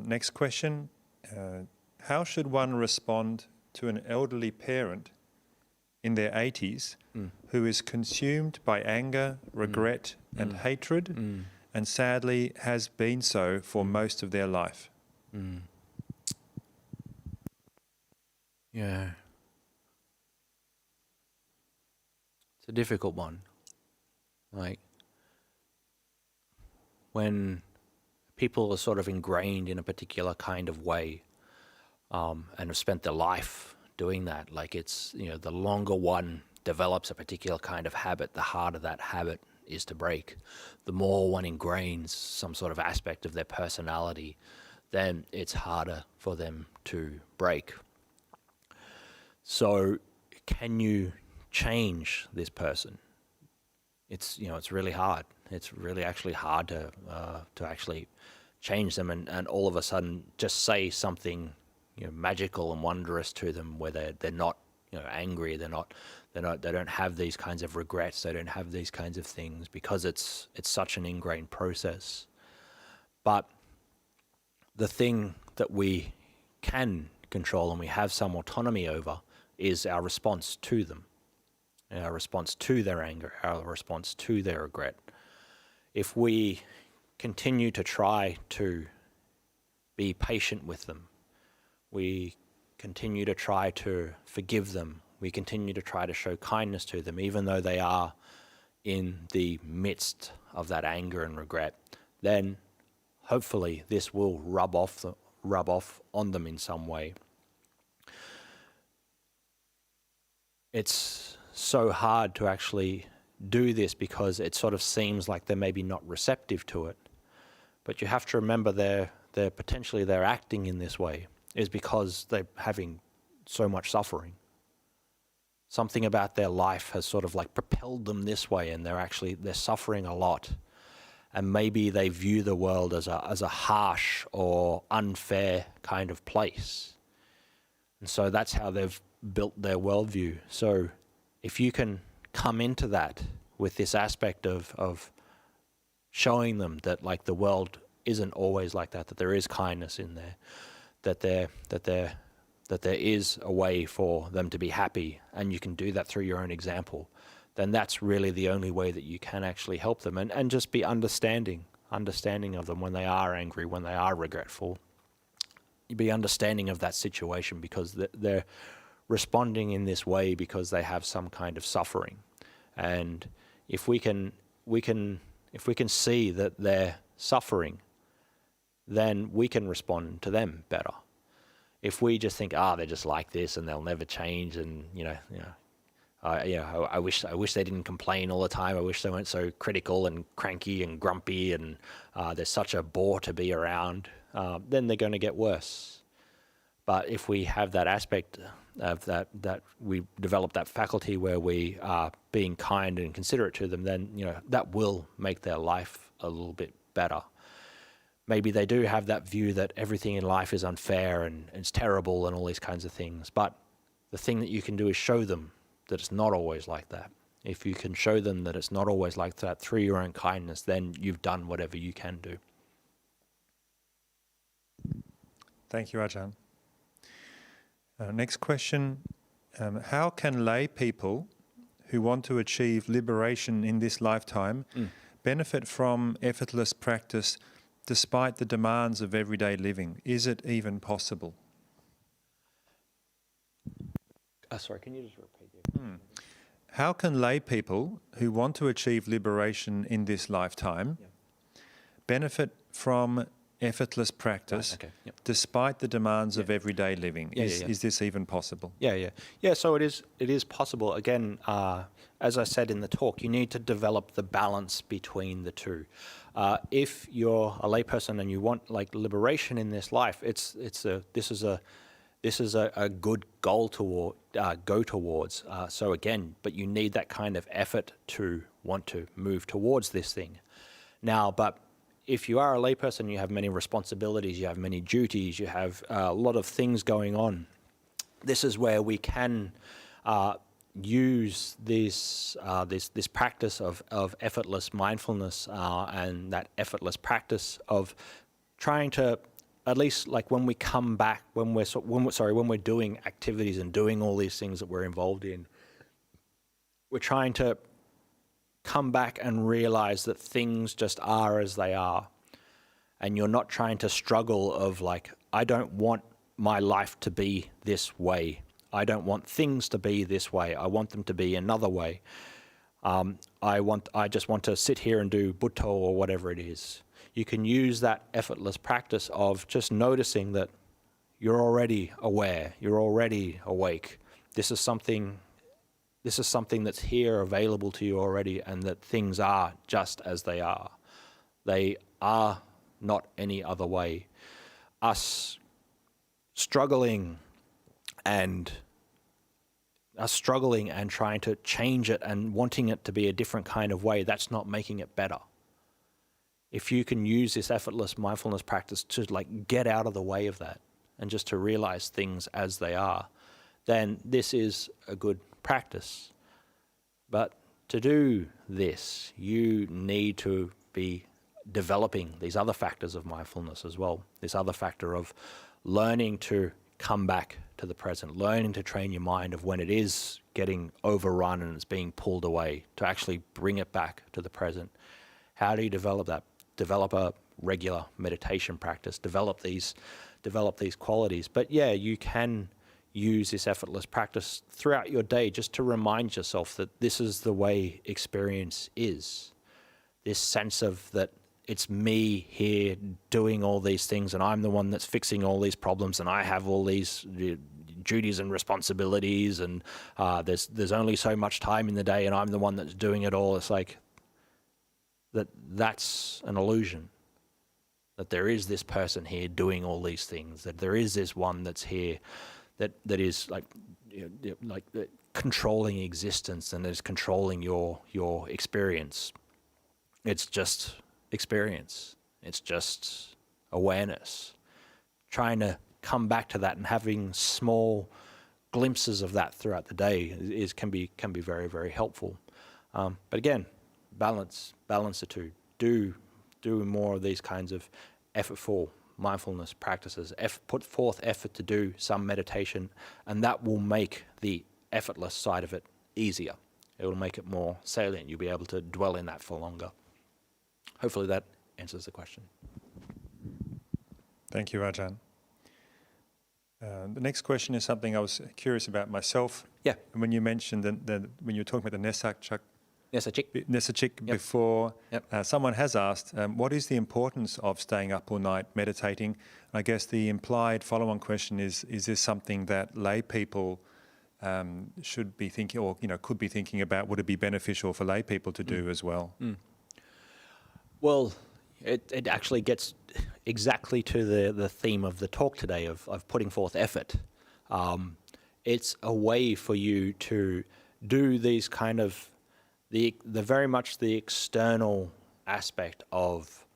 Next question. How should one respond to an elderly parent in their 80s who is consumed by anger, regret and hatred, and sadly has been so for most of their life? Yeah. It's a difficult one. Like, when people are sort of ingrained in a particular kind of way, and have spent their life doing that, like it's, the longer one develops a particular kind of habit, the harder that habit is to break. The more one ingrains some sort of aspect of their personality, then it's harder for them to break. So can you change this person? It's really hard. It's really actually hard to actually change them and all of a sudden just say something magical and wondrous to them, where they're not angry, they don't have these kinds of regrets, they don't have these kinds of things, because it's such an ingrained process. But the thing that we can control and we have some autonomy over is our response to them, our response to their anger, our response to their regret. If we continue to try to be patient with them, we continue to try to forgive them, we continue to try to show kindness to them, even though they are in the midst of that anger and regret, then hopefully this will rub off on them in some way. It's so hard to actually do this because it sort of seems like they're maybe not receptive to it. But you have to remember they're potentially acting in this way is because they're having so much suffering. Something about their life has sort of like propelled them this way, and they're suffering a lot. And maybe they view the world as a harsh or unfair kind of place. And so that's how they've built their worldview. So if you can come into that with this aspect of showing them that like the world isn't always like that there is kindness in there, that there is a way for them to be happy, and you can do that through your own example, then that's really the only way that you can actually help them, and just be understanding of them when they are angry, when they are regretful. You be understanding of that situation because they're responding in this way because they have some kind of suffering. And if we can see that they're suffering, then we can respond to them better. If we just think, they're just like this and they'll never change, and I wish they didn't complain all the time. I wish they weren't so critical and cranky and grumpy, and they're such a bore to be around. Then they're going to get worse. But if we have that aspect of that we develop that faculty where we are being kind and considerate to them, then that will make their life a little bit better. Maybe they do have that view that everything in life is unfair and it's terrible and all these kinds of things. But the thing that you can do is show them that it's not always like that. If you can show them that it's not always like that through your own kindness, then you've done whatever you can do. Thank you, Ajahn. Next question. How can lay people who want to achieve liberation in this lifetime benefit from effortless practice despite the demands of everyday living? Is it even possible? Sorry, can you just repeat it? How can lay people who want to achieve liberation in this lifetime benefit from effortless practice despite the demands of everyday living? Is this even possible? Yeah, so it is possible. Again, as I said in the talk, you need to develop the balance between the two. If you're a layperson and you want like liberation in this life, this is a good goal to go towards. So again, but you need that kind of effort to want to move towards this thing. Now, but if you are a layperson, you have many responsibilities, you have many duties, you have a lot of things going on. This is where we can use this practice of effortless mindfulness and that effortless practice of trying to, at least like when we come back, when we're doing activities and doing all these things that we're involved in, we're trying to come back and realize that things just are as they are. And you're not trying to struggle of like, I don't want my life to be this way. I don't want things to be this way. I want them to be another way. I just want to sit here and do Butto or whatever it is. You can use that effortless practice of just noticing that you're already aware, you're already awake. This is something that's here available to you already, and that things are just as they are. They are not any other way. Us struggling and trying to change it and wanting it to be a different kind of way, that's not making it better. If you can use this effortless mindfulness practice to like get out of the way of that and just to realize things as they are, then this is a good practice. But to do this, you need to be developing these other factors of mindfulness as well. This other factor of learning to come back to the present, learning to train your mind of when it is getting overrun and it's being pulled away, to actually bring it back to the present. How do you develop that? Develop a regular meditation practice, develop these qualities. But yeah, you can use this effortless practice throughout your day just to remind yourself that this is the way experience is. This sense of that it's me here doing all these things, and I'm the one that's fixing all these problems, and I have all these duties and responsibilities, and there's only so much time in the day, and I'm the one that's doing it all. It's like that's an illusion. That there is this person here doing all these things. That there is this one that's here, that is like controlling existence and is controlling your experience. It's just experience. It's just awareness. Trying to come back to that and having small glimpses of that throughout the day can be very, very helpful. But again, balance the two. Do more of these kinds of effortful mindfulness practices. Put forth effort to do some meditation, and that will make the effortless side of it easier. It will make it more salient. You'll be able to dwell in that for longer. Hopefully that answers the question. Thank you, Ajahn. The next question is something I was curious about myself. Yeah. When you mentioned when you were talking about the Nesachik Yep. before, Yep. Someone has asked, what is the importance of staying up all night meditating? I guess the implied follow-on question is this something that lay people should be thinking, or could be thinking about? Would it be beneficial for lay people to do as well? Well, it actually gets exactly to the theme of the talk today of putting forth effort. It's a way for you to do these kind of the very much the external aspect of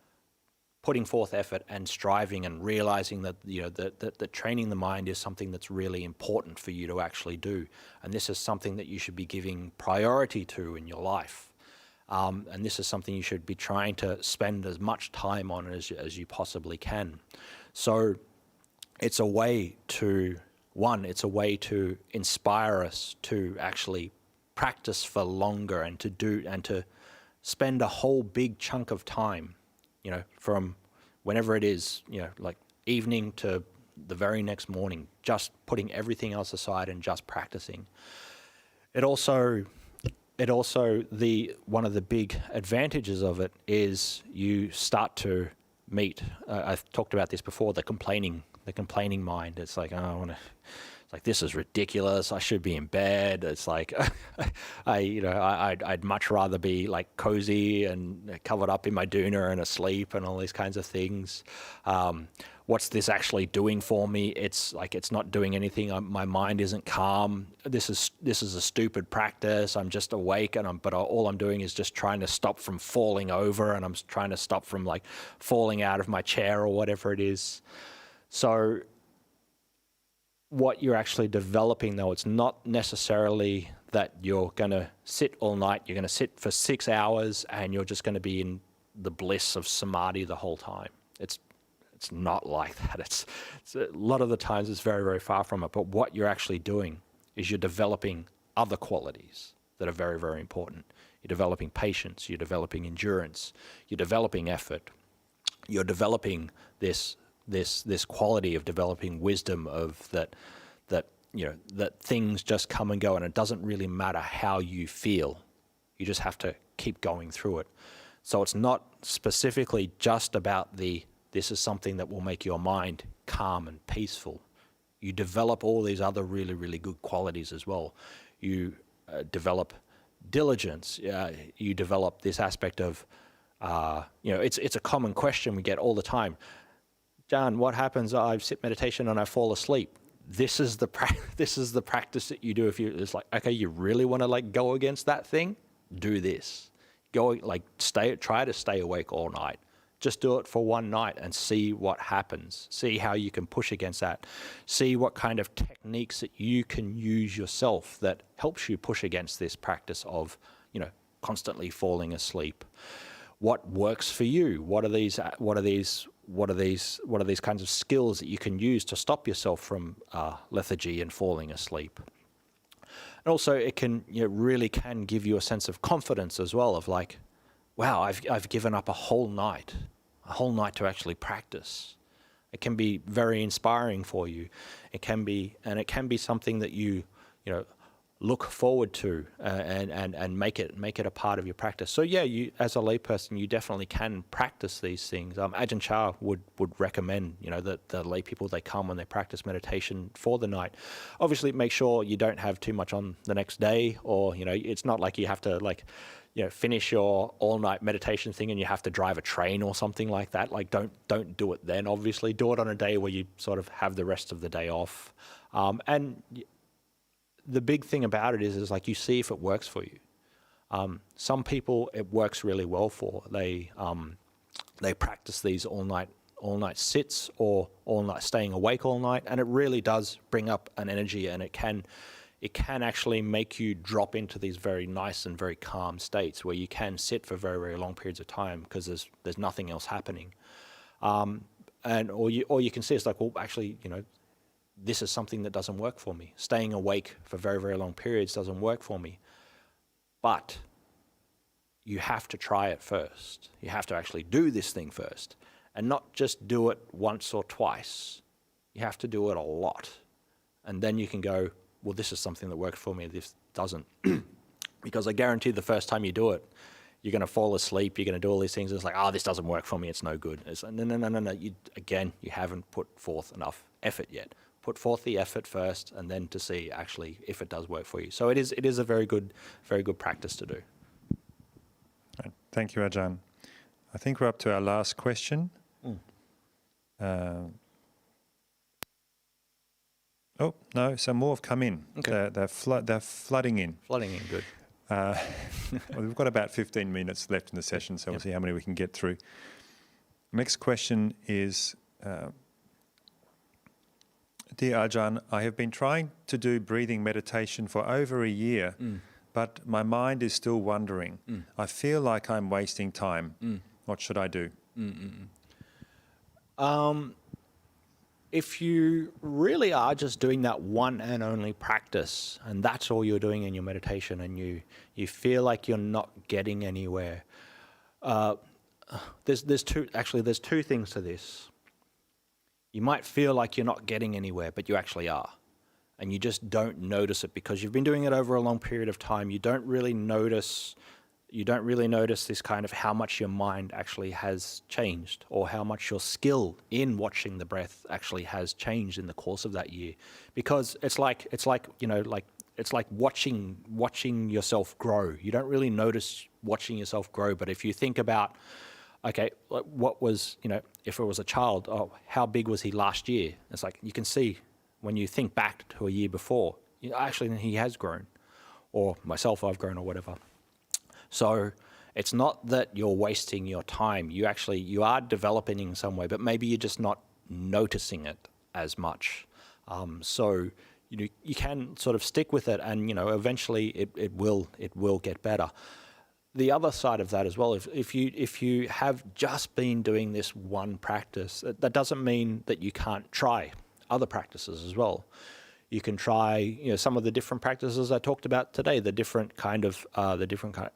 putting forth effort and striving and realizing that that training the mind is something that's really important for you to actually do, and this is something that you should be giving priority to in your life. And this is something you should be trying to spend as much time on as you possibly can. So it's a way to inspire us to actually practice for longer and to spend a whole big chunk of time, from whenever it is, like evening to the very next morning, just putting everything else aside and just practicing. It also one of the big advantages of it is you start to meet. I've talked about this before. The complaining mind. It's like, it's like, this is ridiculous. I should be in bed. It's like, I'd much rather be like cozy and covered up in my doona and asleep and all these kinds of things. What's this actually doing for me? It's like, it's not doing anything. My mind isn't calm. This is a stupid practice. I'm just awake, but all I'm doing is just trying to stop from falling over, and I'm trying to stop from like falling out of my chair or whatever it is. So what you're actually developing, though, it's not necessarily that you're going to sit all night. You're going to sit for 6 hours and you're just going to be in the bliss of samadhi the whole time. It's not like that. It's a lot of the times it's very, very far from it. But what you're actually doing is you're developing other qualities that are very, very important. You're developing patience. You're developing endurance. You're developing effort. You're developing this quality of developing wisdom of that things just come and go, and it doesn't really matter how you feel. You just have to keep going through it. So it's not specifically just about this is something that will make your mind calm and peaceful. You develop all these other really, really good qualities as well. You develop diligence. You develop this aspect of, it's a common question we get all the time. John, what happens? I sit meditation and I fall asleep. This is the practice that you do. If it's like, okay, you really want to like go against that thing, do this. Try to stay awake all night. Just do it for one night and see what happens. See how you can push against that. See what kind of techniques that you can use yourself that helps you push against this practice of, constantly falling asleep. What works for you? What are these kinds of skills that you can use to stop yourself from lethargy and falling asleep? And also, it can really can give you a sense of confidence as well. Of like, wow, I've given up a whole night to actually practice. It can be very inspiring for you. It can be something that you look forward to and make it a part of your practice. So yeah, you as a layperson, you definitely can practice these things. Ajahn Chah would recommend that the lay people, they come and they practice meditation for the night. Obviously, make sure you don't have too much on the next day, or it's not like you have to finish your all-night meditation thing and you have to drive a train or something like that. Like don't do it then. Obviously, do it on a day where you sort of have the rest of the day off, and the big thing about it is like you see if it works for you. Some people it works really well for. They practice these all night sits or all night staying awake all night, and it really does bring up an energy, and it can actually make you drop into these very nice and very calm states where you can sit for very, very long periods of time because there's nothing else happening. Or you can see it's like, well, actually, this is something that doesn't work for me. Staying awake for very, very long periods doesn't work for me. But you have to try it first. You have to actually do this thing first, and not just do it once or twice. You have to do it a lot. And then you can go, well, this is something that works for me, this doesn't. Because I guarantee the first time you do it, you're going to fall asleep, you're going to do all these things, and it's like, oh, this doesn't work for me, it's no good. It's like, no. You haven't put forth enough effort yet. Put forth the effort first, and then to see actually if it does work for you. So it is a very good practice to do. Right. Thank you, Ajahn. I think we're up to our last question. Oh no, some more have come in. Okay. They're flooding in. Flooding in, good. Well, we've got about 15 minutes left in the session, so we'll see how many we can get through. Next question is. Dear Ajahn, I have been trying to do breathing meditation for over a year, but my mind is still wandering. I feel like I'm wasting time. What should I do? If you really are just doing that one and only practice, and that's all you're doing in your meditation, and you feel like you're not getting anywhere, there's two things to this. You might feel like you're not getting anywhere, but you actually are. And you just don't notice it because you've been doing it over a long period of time. You don't really notice this kind of how much your mind actually has changed, or how much your skill in watching the breath actually has changed in the course of that year. Because it's like watching yourself grow. You don't really notice watching yourself grow, but if you think about, okay, what was, if it was a child, how big was he last year? It's like you can see when you think back to a year before, actually he has grown, or myself, I've grown, or whatever. So it's not that you're wasting your time. You are developing in some way, but maybe you're just not noticing it as much. So you can sort of stick with it, and eventually it will get better. The other side of that as well, if you have just been doing this one practice, that doesn't mean that you can't try other practices as well. You can try, some of the different practices I talked about today, the different kind of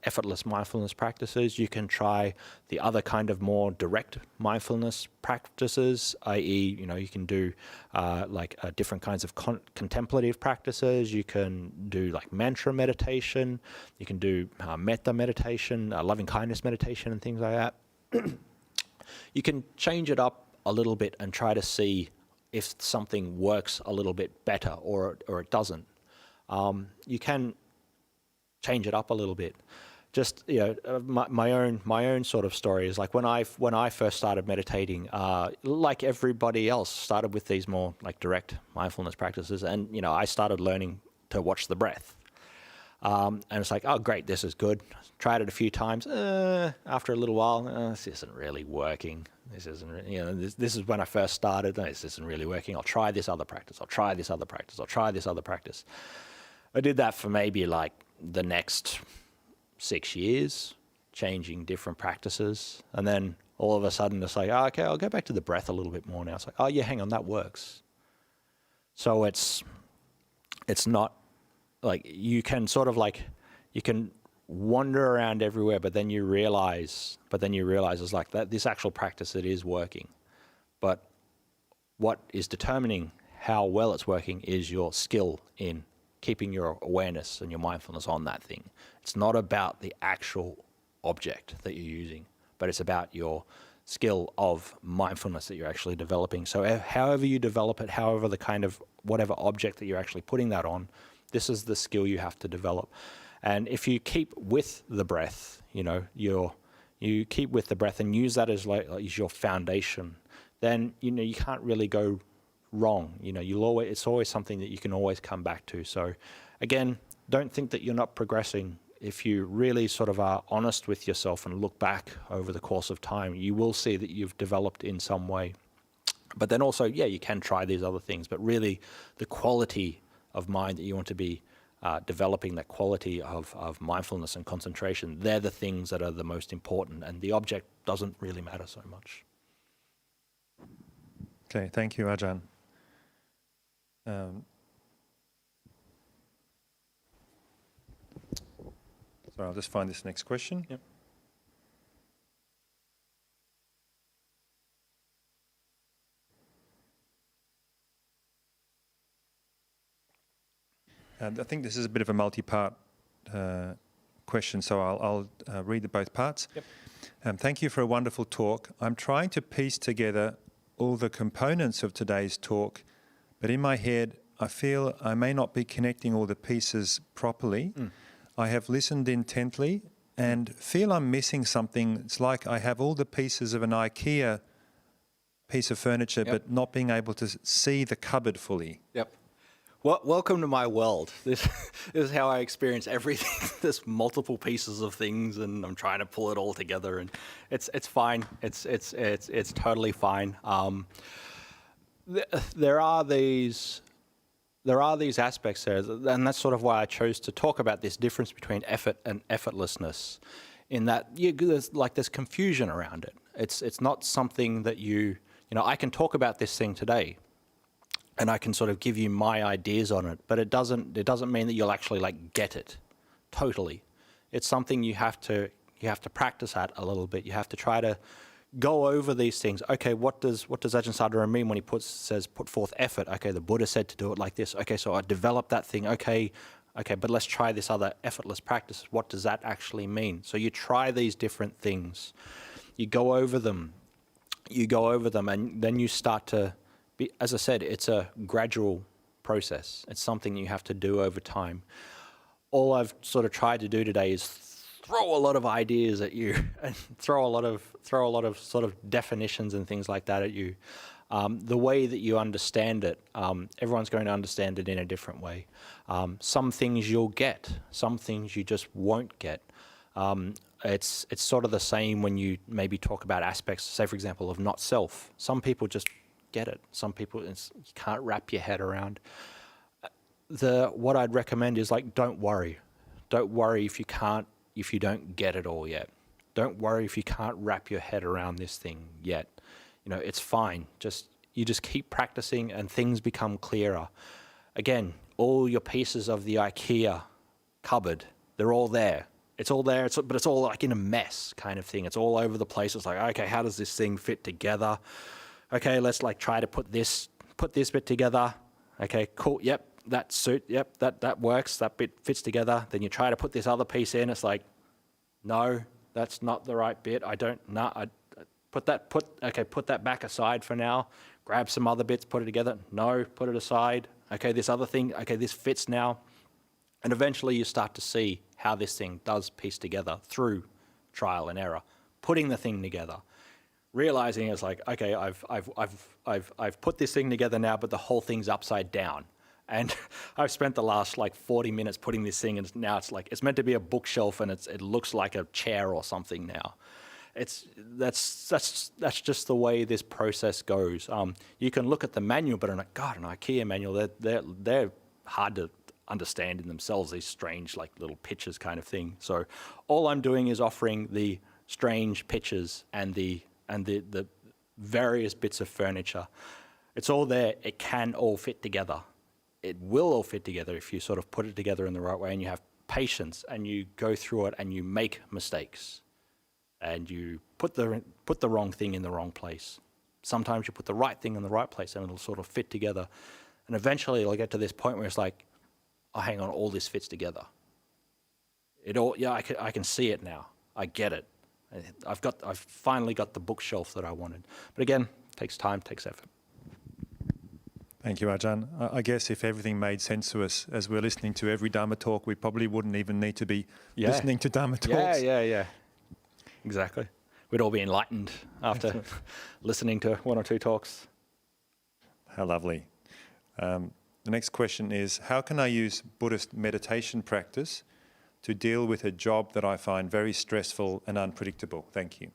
effortless mindfulness practices. You can try the other kind of more direct mindfulness practices, i.e., you can do different kinds of contemplative practices. You can do like mantra meditation. You can do metta meditation, loving kindness meditation, and things like that. You can change it up a little bit and try to see if something works a little bit better or it doesn't. You can change it up a little bit. Just my own sort of story is like when I first started meditating, like everybody else, started with these more like direct mindfulness practices, and I started learning to watch the breath. And it's like, oh great, this is good. Tried it a few times. After a little while, this isn't really working. This isn't, this is when I first started. This isn't really working. I'll try this other practice. I'll try this other practice. I'll try this other practice. I did that for maybe like the next 6 years, changing different practices. And then all of a sudden it's like, oh, okay, I'll go back to the breath a little bit more now. It's like, oh yeah, hang on, that works. So it's not like you can sort of like, you can wander around everywhere, but then you realize it's like that this actual practice, it is working. But what is determining how well it's working is your skill in keeping your awareness and your mindfulness on that thing. It's not about the actual object that you're using, but it's about your skill of mindfulness that you're actually developing. So however you develop it, however the kind of whatever object that you're actually putting that on, this is the skill you have to develop. And if you keep with the breath, you keep with the breath and use that as your foundation, then you can't really go wrong. It's always something that you can always come back to. So again, don't think that you're not progressing. If you really sort of are honest with yourself and look back over the course of time, you will see that you've developed in some way. But then also, you can try these other things, but really the quality of mind that you want to be developing, that quality of mindfulness and concentration, they're the things that are the most important, and the object doesn't really matter so much. Okay, thank you, Ajahn. So I'll just find this next question. Yep. I think this is a bit of a multi-part question, so I'll read the both parts. Yep. Thank you for a wonderful talk. I'm trying to piece together all the components of today's talk, but in my head I feel I may not be connecting all the pieces properly. I have listened intently and feel I'm missing something. It's like I have all the pieces of an IKEA piece of furniture, but not being able to see the cupboard fully. Yep. Well, welcome to my world. This is how I experience everything. There's multiple pieces of things, and I'm trying to pull it all together, and it's fine. It's totally fine. There are these aspects there, and that's sort of why I chose to talk about this difference between effort and effortlessness. In that there's confusion around it. It's not something that I can talk about this thing today, and I can sort of give you my ideas on it, but it doesn't mean that you'll actually get it totally. It's something you have to practice at a little bit. You have to try to go over these things. Okay, what does Ajahn Sādaro mean when he says put forth effort? Okay, the Buddha said to do it like this. Okay, so I developed that thing. Okay, but let's try this other effortless practice. What does that actually mean? So you try these different things. You go over them, and then you start to as I said, it's a gradual process. It's something you have to do over time. All I've sort of tried to do today is throw a lot of ideas at you and throw a lot of sort of definitions and things like that at you. The way that you understand it, everyone's going to understand it in a different way. Some things you'll get, some things you just won't get. It's sort of the same when you maybe talk about aspects, say for example, of not self. Some people just get it. Some people you can't wrap your head around. What I'd recommend is don't worry. Don't worry if you don't get it all yet. Don't worry if you can't wrap your head around this thing yet. It's fine. You just keep practicing and things become clearer. Again, all your pieces of the IKEA cupboard, they're all there. It's all there, but it's all in a mess kind of thing. It's all over the place. It's okay, how does this thing fit together? Okay, let's try to put this bit together. Okay, cool. Yep, that suit. Yep, that works. That bit fits together. Then you try to put this other piece in. It's no, that's not the right bit. Put that back aside for now. Grab some other bits, put it together. No, put it aside. Okay, this other thing. Okay, this fits now. And eventually you start to see how this thing does piece together through trial and error, putting the thing together. Realizing it's okay, I've put this thing together now, but the whole thing's upside down. And I've spent the last 40 minutes putting this thing, and now it's meant to be a bookshelf, and it looks like a chair or something now. That's just the way this process goes. You can look at the manual, but an IKEA manual, they're hard to understand in themselves. These strange little pictures kind of thing. So all I'm doing is offering the strange pictures and the various bits of furniture. It's all there. It can all fit together. It will all fit together if you sort of put it together in the right way and you have patience and you go through it and you make mistakes and you put the wrong thing in the wrong place. sometimes you put the right thing in the right place and it'll sort of fit together. And eventually it'll get to this point where it's like, oh, hang on, all this fits together. I can see it now. I get it. I've finally got the bookshelf that I wanted. But again, takes time, takes effort. Thank you, Ajahn. I guess if everything made sense to us as we're listening to every Dharma talk, we probably wouldn't even need to be listening to Dharma talks. Yeah. Exactly. We'd all be enlightened after listening to one or two talks. How lovely. The next question is, how can I use Buddhist meditation practice to deal with a job that I find very stressful and unpredictable? Thank you.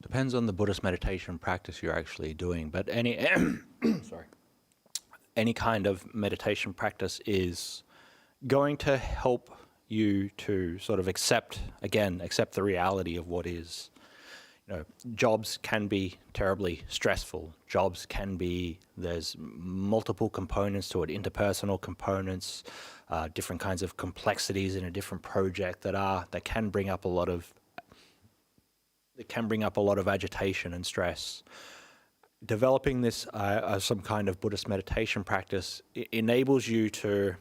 Depends on the Buddhist meditation practice you're actually doing, but any kind of meditation practice is going to help you to sort of accept the reality of what is. Jobs can be terribly stressful. There's multiple components to it, interpersonal components, different kinds of complexities in a different project that can bring up a lot of agitation and stress. Developing this some kind of Buddhist meditation practice enables you to,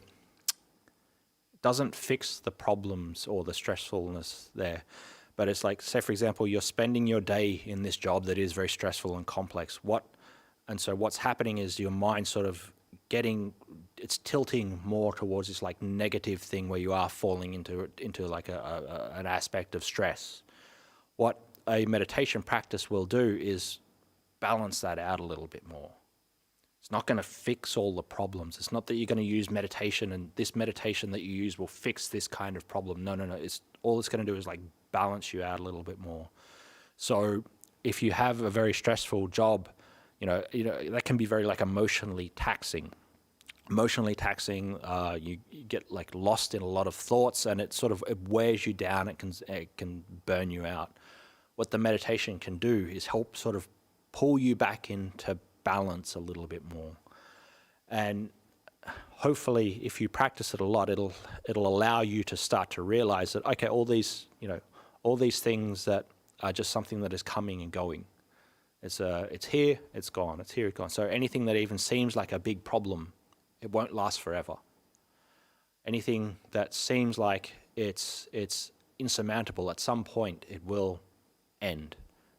doesn't fix the problems or the stressfulness there, but it's like, say for example, you're spending your day in this job that is very stressful and complex. So what's happening is your mind sort of it's tilting more towards this like negative thing where you are falling into like an aspect of stress. What a meditation practice will do is balance that out a little bit more. It's not going to fix all the problems. It's not that you're going to use meditation and this meditation that you use will fix this kind of problem. No. All it's going to do is like balance you out a little bit more. So if you have a very stressful job, that can be very like emotionally taxing. You get like lost in a lot of thoughts, and it wears you down. It can burn you out. What the meditation can do is help sort of pull you back into balance a little bit more. And hopefully if you practice it a lot, it'll allow you to start to realize that, okay, all these things that are just something that is coming and going. It's here, it's gone, it's here, it's gone. So anything that even seems like a big problem, it won't last forever. Anything that seems like it's insurmountable, at some point it will end,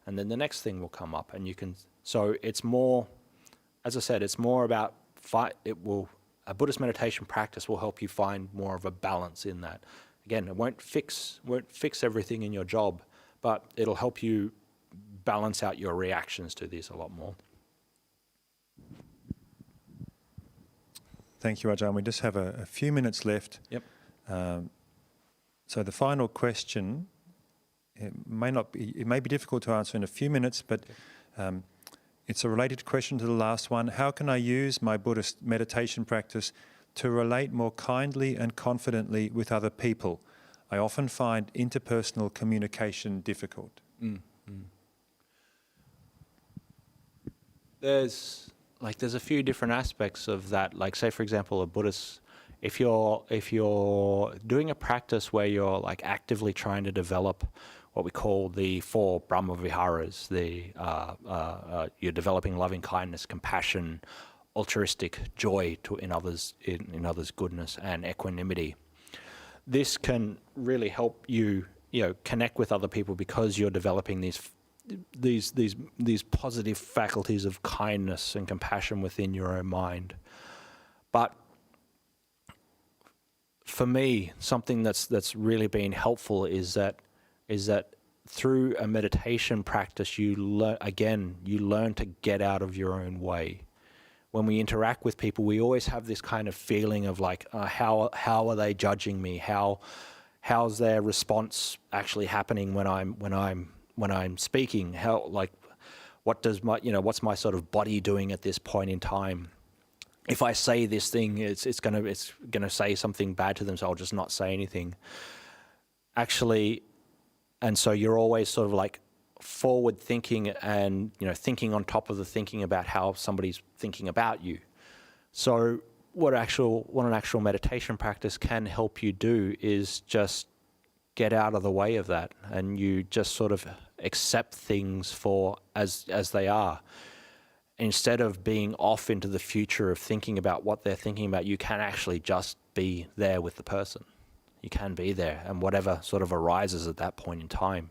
and then the next thing will come up, and you can. So it's more, as I said, it's more about a Buddhist meditation practice will help you find more of a balance in that. Again, it won't fix everything in your job, but it'll help you balance out your reactions to this a lot more. Thank you, Ajahn. We just have a few minutes left. Yep. So the final question, it may be difficult to answer in a few minutes, but it's a related question to the last one. How can I use my Buddhist meditation practice to relate more kindly and confidently with other people? I often find interpersonal communication difficult. There's a few different aspects of that. Like, say for example, a Buddhist, if you're doing a practice where you're like actively trying to develop what we call the 4 Brahma viharas, you're developing loving kindness, compassion, altruistic joy in others' goodness, and equanimity. This can really help you, connect with other people because you're developing these positive faculties of kindness and compassion within your own mind. But for me, something that's really been helpful is that through a meditation practice, you learn to get out of your own way. When we interact with people, we always have this kind of feeling of like, how are they judging me? How's their response actually happening when I'm speaking? What's my sort of body doing at this point in time? If I say this thing, it's gonna say something bad to them, so I'll just not say anything. Actually, and so you're always sort of like forward thinking and thinking on top of the thinking about how somebody's thinking about you. So what an actual meditation practice can help you do is just get out of the way of that, and you just sort of accept things for as they are. Instead of being off into the future of thinking about what they're thinking about, you can actually just be there with the person. You can be there, and whatever sort of arises at that point in time,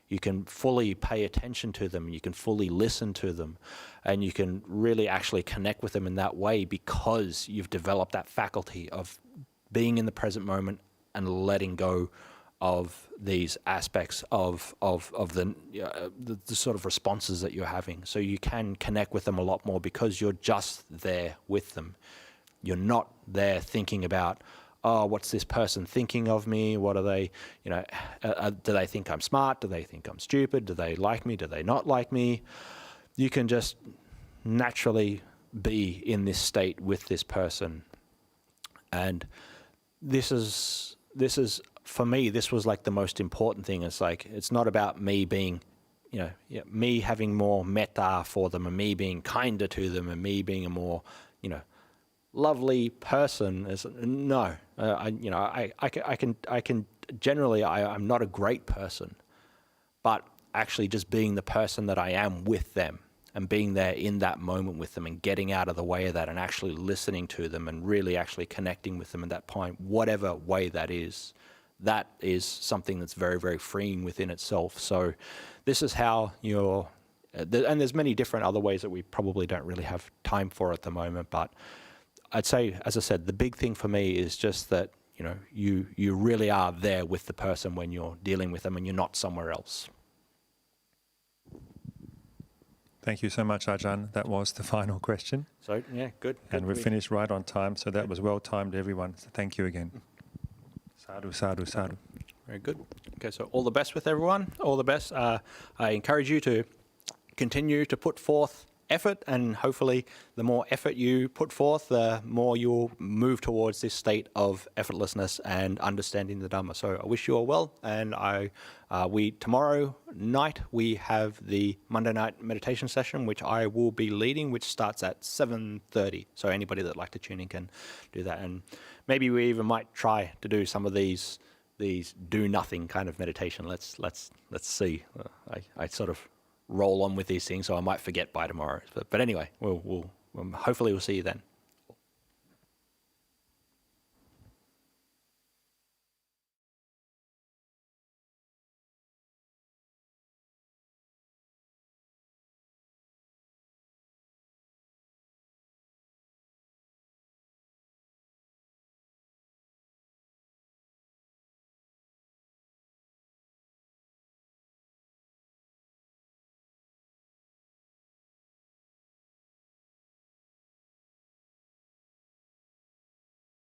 you can fully pay attention to them, you can fully listen to them, and you can really actually connect with them in that way, because you've developed that faculty of being in the present moment and letting go of these aspects of the sort of responses that you're having. So you can connect with them a lot more because you're just there with them. You're not there thinking about, oh, what's this person thinking of me? What are they, do they think I'm smart? Do they think I'm stupid? Do they like me? Do they not like me? You can just naturally be in this state with this person. And this is for me, this was like the most important thing. It's like, it's not about me being, me having more metta for them, and me being kinder to them, and me being a more, lovely person. I can generally, I'm not a great person, but actually just being the person that I am with them, and being there in that moment with them, and getting out of the way of that, and actually listening to them, and really actually connecting with them at that point, whatever way that is something that's very, very freeing within itself. So this is how and there's many different other ways that we probably don't really have time for at the moment, but I'd say, as I said, the big thing for me is just that, you really are there with the person when you're dealing with them, and you're not somewhere else. Thank you so much, Ajahn. That was the final question. So, yeah, good. And we finished right on time, so that was well timed, everyone. So thank you again. Sadhu, sadhu, sadhu. Very good. Okay, so all the best with everyone. All the best. I encourage you to continue to put forth effort, and hopefully the more effort you put forth, the more you'll move towards this state of effortlessness and understanding the Dhamma. So I wish you all well, and tomorrow night we have the Monday night meditation session, which I will be leading, which starts at 7:30. So anybody that'd like to tune in can do that, and maybe we even might try to do some of these do nothing kind of meditation. Let's see. I sort of roll on with these things, so I might forget by tomorrow. But anyway, we'll hopefully we'll see you then.